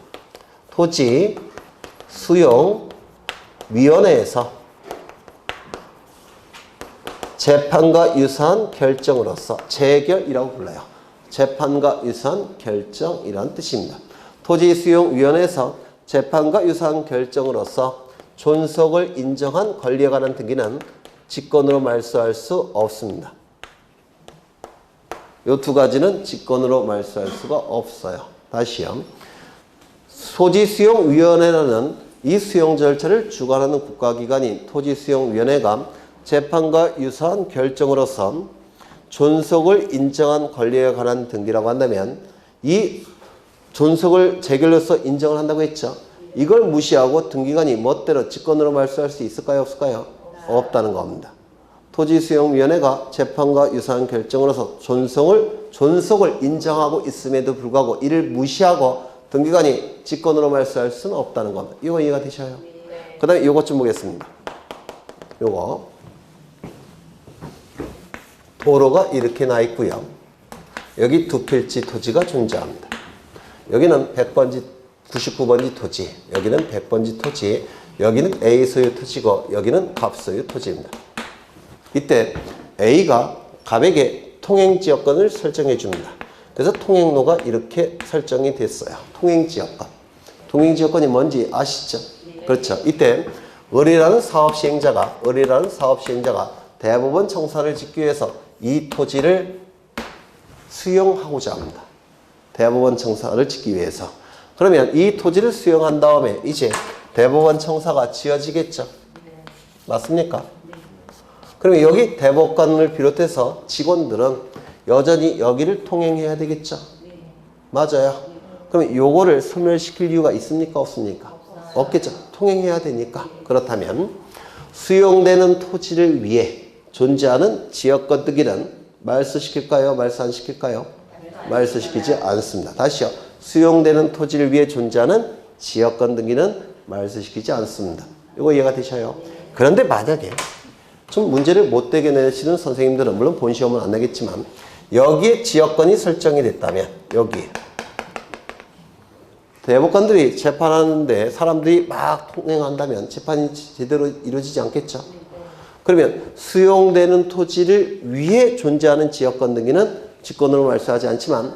A: 토지수용위원회에서 재판과 유사한 결정으로서 재결이라고 불러요. 재판과 유사한 결정이란 뜻입니다. 토지수용위원회에서 재판과 유사한 결정으로서 존속을 인정한 권리에 관한 등기는 직권으로 말소할 수 없습니다. 이 두 가지는 직권으로 말소할 수가 없어요. 다시요. 토지수용위원회라는 이 수용 절차를 주관하는 국가기관인 토지수용위원회가 재판과 유사한 결정으로서 존속을 인정한 권리에 관한 등기라고 한다면 이 존속을 재결로서 인정을 한다고 했죠. 이걸 무시하고 등기관이 멋대로 직권으로 말소할 수 있을까요? 없을까요? 없다는 겁니다. 토지수용위원회가 재판과 유사한 결정으로서 존속을 인정하고 있음에도 불구하고 이를 무시하고 등기관이 직권으로 말소할 수는 없다는 겁니다. 이거 이해가 되셔요? 그 다음에 이것 좀 보겠습니다. 요거 도로가 이렇게 나 있고요. 여기 두 필지 토지가 존재합니다. 여기는 100번지, 99번지 토지, 여기는 100번지 토지, 여기는 A 소유 토지고 여기는 갑 소유 토지입니다. 이때 A가 갑에게 통행지역권을 설정해 줍니다. 그래서 통행로가 이렇게 설정이 됐어요. 통행지역권. 통행지역권이 뭔지 아시죠? 그렇죠. 이때 을이라는 사업시행자가 대법원 청사를 짓기 위해서 이 토지를 수용하고자 합니다. 대법원 청사를 짓기 위해서. 그러면 이 토지를 수용한 다음에 이제 대법원 청사가 지어지겠죠? 맞습니까? 그러면 여기 대법관을 비롯해서 직원들은 여전히 여기를 통행해야 되겠죠? 맞아요. 그러면 요거를 소멸시킬 이유가 있습니까? 없습니까? 없겠죠. 통행해야 되니까. 그렇다면 수용되는 토지를 위해 존재하는 지역권 등기는 말소시킬까요? 말소 안 시킬까요? 말소시키지 않습니다. 다시요. 수용되는 토지를 위해 존재하는 지역권 등기는 말소시키지 않습니다. 이거 이해가 되셔요? 그런데 만약에 좀 문제를 못되게 내시는 선생님들은 물론 본 시험은 안 내겠지만 여기에 지역권이 설정이 됐다면 여기 대법관들이 재판하는데 사람들이 막 통행한다면 재판이 제대로 이루어지지 않겠죠? 그러면 수용되는 토지를 위해 존재하는 지역권 등기는 직권으로 말소하지 않지만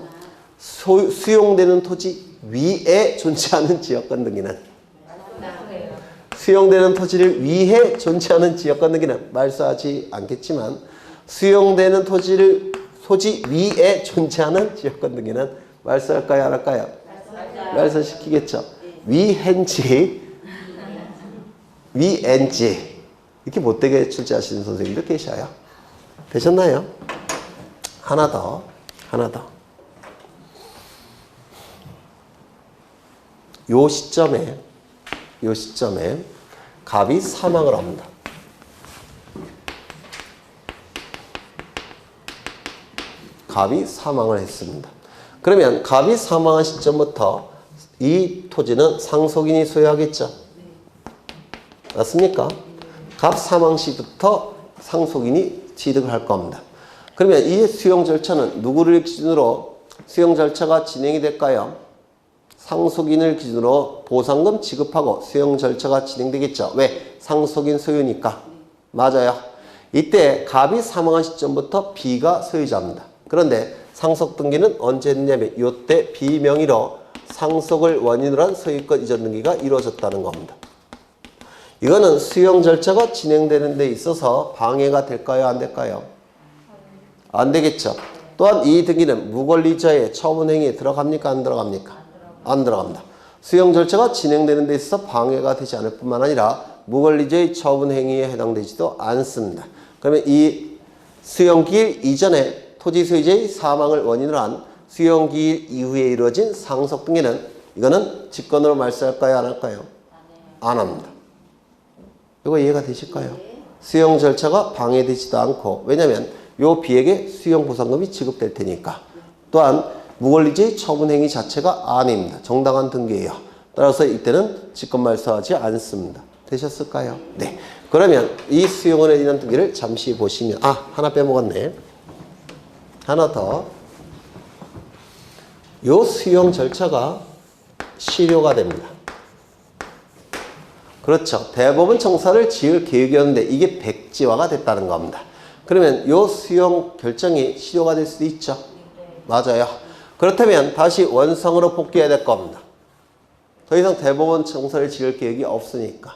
A: 수용되는 토지 위에 존재하는 지역권 등기는 수용되는 토지를 위해 존재하는 지역권 등기는 말소하지 않겠지만 수용되는 토지 위에 존재하는 지역권 등기는 말소할까요? 안 할까요? 말소시키겠죠. 위헨지 이렇게 못되게 출제하시는 선생님들 계셔요. 되셨나요? 하나 더. 요 시점에 갑이 사망을 합니다. 갑이 사망을 했습니다. 그러면 갑이 사망한 시점부터 이 토지는 상속인이 소유하겠죠? 맞습니까? 갑 사망 시부터 상속인이 취득을 할 겁니다. 그러면 이 수용 절차는 누구를 기준으로 수용 절차가 진행이 될까요? 상속인을 기준으로 보상금 지급하고 수용 절차가 진행되겠죠. 왜? 상속인 소유니까. 맞아요. 이때 갑이 사망한 시점부터 B가 소유자입니다. 그런데 상속 등기는 언제 했냐면 이때 B 명의로 상속을 원인으로 한 소유권 이전 등기가 이루어졌다는 겁니다. 이거는 수용 절차가 진행되는 데 있어서 방해가 될까요? 안 될까요? 안 되겠죠. 또한 이 등기는 무권리자의 처분 행위에 들어갑니까? 안 들어갑니까? 안 들어갑니다. 수용 절차가 진행되는 데 있어서 방해가 되지 않을 뿐만 아니라 무권리자의 처분 행위에 해당되지도 않습니다. 그러면 이 수용기일 이전에 토지 소유자의 사망을 원인으로 한 수용기일 이후에 이루어진 상속 등기는 이거는 직권으로 말소할까요? 안 할까요? 안 합니다. 이거 이해가 되실까요? 수용 절차가 방해되지도 않고, 왜냐하면 요 B에게 수용 보상금이 지급될 테니까. 또한 무권리자의 처분 행위 자체가 아닙니다. 정당한 등기예요. 따라서 이때는 직권 말소하지 않습니다. 되셨을까요? 네. 그러면 이 수용원에 있는 등기를 잠시 보시면, 하나 빼먹었네. 하나 더. 요 수용 절차가 실효가 됩니다. 그렇죠. 대법원 청사를 지을 계획이었는데 이게 백지화가 됐다는 겁니다. 그러면 요 수용 결정이 실효가 될 수도 있죠. 맞아요. 그렇다면 다시 원성으로 복귀해야 될 겁니다. 더 이상 대법원 청사를 지을 계획이 없으니까.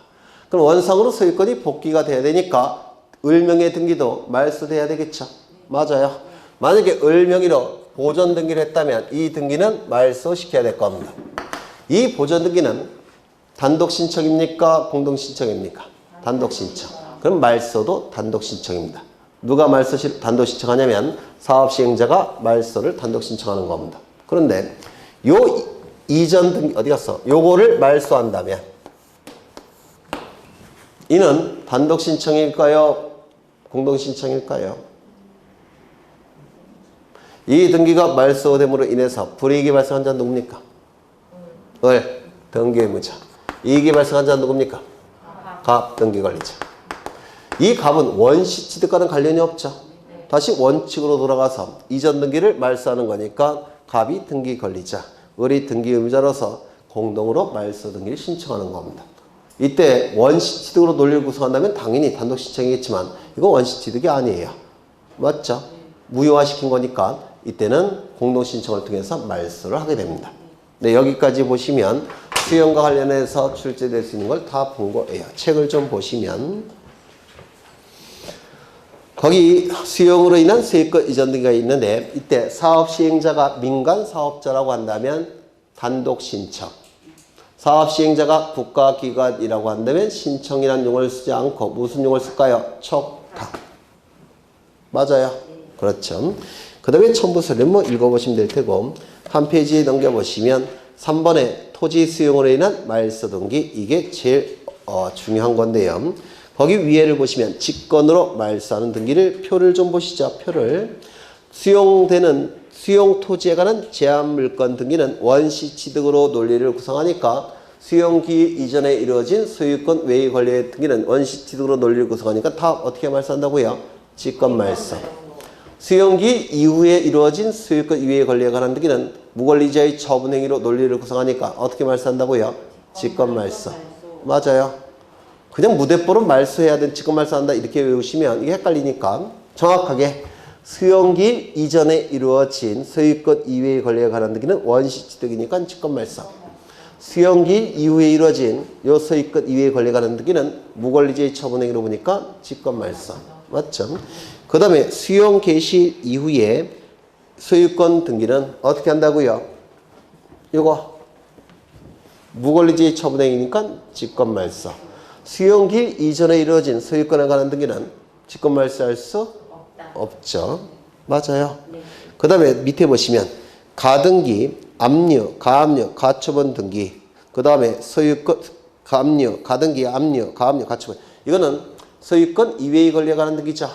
A: 그럼 원성으로 소유권이 복귀가 돼야 되니까 을명의 등기도 말소돼야 되겠죠. 맞아요. 만약에 을명의로 보존 등기를 했다면 이 등기는 말소시켜야 될 겁니다. 이 보존 등기는 단독 신청입니까? 공동 신청입니까? 단독 신청. 그럼 말소도 단독 신청입니다. 누가 단독 신청하냐면 사업 시행자가 말소를 단독 신청하는 겁니다. 그런데 요 이전 등기 어디 갔어? 요거를 말소한다면 이는 단독 신청일까요? 공동 신청일까요? 이 등기가 말소됨으로 인해서 불이익이 발생한 자는 누굽니까? 등기 의무자. 이익이 발생한 자는 누굽니까? 갑, 등기 관리자. 이 갑은 원시 취득과는 관련이 없죠. 다시 원칙으로 돌아가서 이전 등기를 말소하는 거니까 갑이 등기 관리자, 을이 등기 의무자로서 공동으로 말소 등기를 신청하는 겁니다. 이때 원시 취득으로 논리를 구성한다면 당연히 단독 신청이겠지만 이건 원시 취득이 아니에요. 맞죠? 무효화시킨 거니까 이때는 공동 신청을 통해서 말소를 하게 됩니다. 네, 여기까지 보시면 수용과 관련해서 출제될 수 있는 걸 다 본 거예요. 책을 좀 보시면 거기 수용으로 인한 소유권 이전 등기가 있는데 이때 사업 시행자가 민간 사업자라고 한다면 단독 신청, 사업 시행자가 국가기관이라고 한다면 신청이라는 용어를 쓰지 않고 무슨 용어를 쓸까요? 촉탁. 맞아요. 그렇죠. 그 다음에 첨부서를 읽어보시면 될 테고 한 페이지 넘겨보시면 3번에 토지 수용으로 인한 말소 등기, 이게 제일 중요한 건데요. 거기 위에를 보시면 직권으로 말소하는 등기를 표를 좀 보시죠. 표를. 수용되는 수용 토지에 관한 제한 물건 등기는 원시 취득으로 논리를 구성하니까 수용기 이전에 이루어진 소유권 외의 권리의 등기는 원시 취득으로 논리를 구성하니까 다 어떻게 말소한다고요? 직권 말소. 수용기 이후에 이루어진 소유권 이외의 권리에 관한 등기는 무권리자의 처분 행위로 논리를 구성하니까 어떻게 말소한다고요? 직권 말소. 맞아요. 그냥 무대뽀로 말소해야 되는 직권 말소한다 이렇게 외우시면 이게 헷갈리니까 정확하게 수용기 이전에 이루어진 소유권 이외의 권리에 관한 등기는 원시 취득이니까 직권 말소. 수용기 이후에 이루어진 요 소유권 이외의 권리에 관한 등기는 무권리자의 처분 행위로 보니까 직권 말소. 맞죠? 그 다음에 수용 개시 이후에 소유권 등기는 어떻게 한다고요? 이거 무권리자의 처분 행위니까 직권 말소. 수용기 이전에 이루어진 소유권에 관한 등기는 직권 말소할 수 없죠. 맞아요. 그 다음에 밑에 보시면 가등기, 압류, 가압류, 가처분 등기, 그 다음에 소유권, 가압류, 가등기, 압류, 가압류, 가처분. 이거는 소유권 이외의 권리에 관한 등기죠.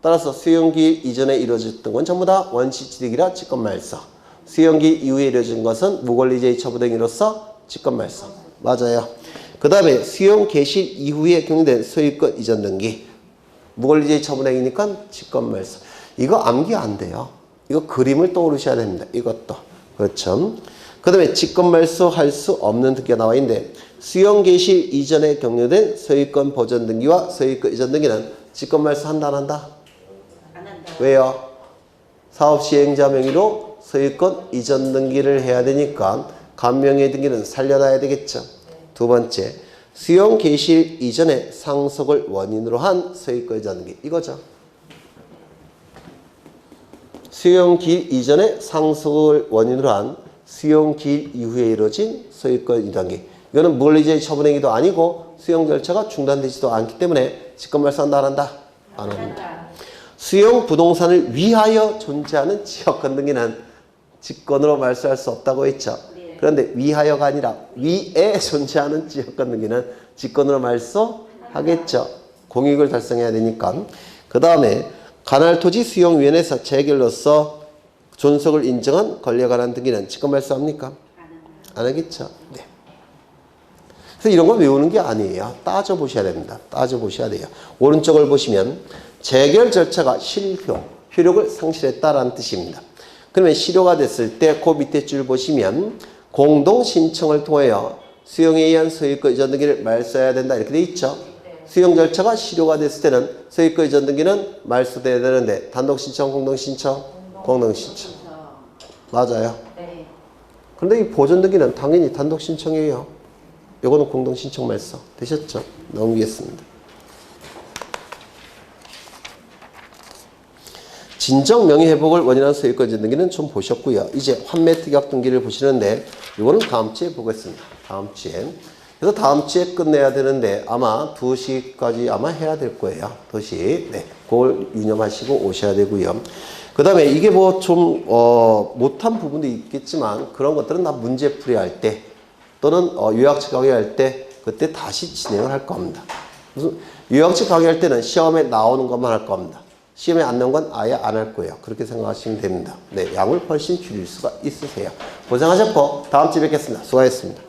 A: 따라서 수용기 이전에 이루어졌던 건 전부 다 원시 취득이라 직권 말소. 수용기 이후에 이루어진 것은 무권리자의 처분 행위로서 직권 말소. 맞아요. 그 다음에 수용 개시 이후에 경유된 소유권 이전 등기. 무권리제의 처분행위니까 직권말소. 이거 암기 안 돼요. 이거 그림을 떠오르셔야 됩니다. 이것도. 그렇죠. 그 다음에 직권말소 할 수 없는 등기가 나와 있는데 수용 개시 이전에 경유된 소유권 보전 등기와 소유권 이전 등기는 직권말소 한다 안 한다?
B: 안 한다.
A: 왜요? 사업 시행자 명의로 소유권 이전 등기를 해야 되니까 간명의 등기는 살려놔야 되겠죠. 두 번째, 수용 개시 이전에 상속을 원인으로 한 소유권 이전 등기. 이거죠. 수용 기 이전에 상속을 원인으로 한 수용 기 이후에 이루어진 소유권 이전 등기. 이거는 무권리제의 처분행위도 아니고 수용 절차가 중단되지도 않기 때문에 직권말소한다 안 한다? 안 합니다. 수용 부동산을 위하여 존재하는 지역권 등기는 직권으로 말소할 수 없다고 했죠. 그런데 위하여가 아니라 위에 존재하는 지역권 등기는 직권으로 말소하겠죠. 공익을 달성해야 되니까. 그 다음에 관할토지 수용위원회에서 재결로서 존속을 인정한 권리에 관한 등기는 직권 말소합니까? 안 하겠죠. 네. 그래서 이런 거 외우는 게 아니에요. 따져보셔야 됩니다. 따져보셔야 돼요. 오른쪽을 보시면 재결 절차가 실효, 효력을 상실했다라는 뜻입니다. 그러면 실효가 됐을 때 그 밑에 줄 보시면 공동 신청을 통하여 수용에 의한 소유권 이전 등기를 말소해야 된다 이렇게 돼 있죠. 수용 절차가 실효가 됐을 때는 소유권 이전 등기는 말소돼야 되는데 단독 신청, 공동 신청, 공동 신청. 맞아요.
B: 네.
A: 그런데 이 보전 등기는 당연히 단독 신청이에요. 요거는 공동 신청 말소. 되셨죠? 넘기겠습니다. 진정 명예회복을 원인한 소유권 이전 등기는 좀 보셨고요. 이제 환매 특약 등기를 보시는데 이거는 다음 주에 보겠습니다. 다음 주에. 그래서 다음 주에 끝내야 되는데 아마 2시까지 아마 해야 될 거예요. 2시. 네. 그걸 유념하시고 오셔야 되고요. 그 다음에 이게 뭐 좀 못한 부분도 있겠지만 그런 것들은 다 문제풀이 할 때 또는 요약책 강의할 때 그때 다시 진행을 할 겁니다. 무슨 요약책 강의할 때는 시험에 나오는 것만 할 겁니다. 시험에 안 나온 건 아예 안 할 거예요. 그렇게 생각하시면 됩니다. 네, 양을 훨씬 줄일 수가 있으세요. 고생하셨고 다음 주에 뵙겠습니다. 수고하셨습니다.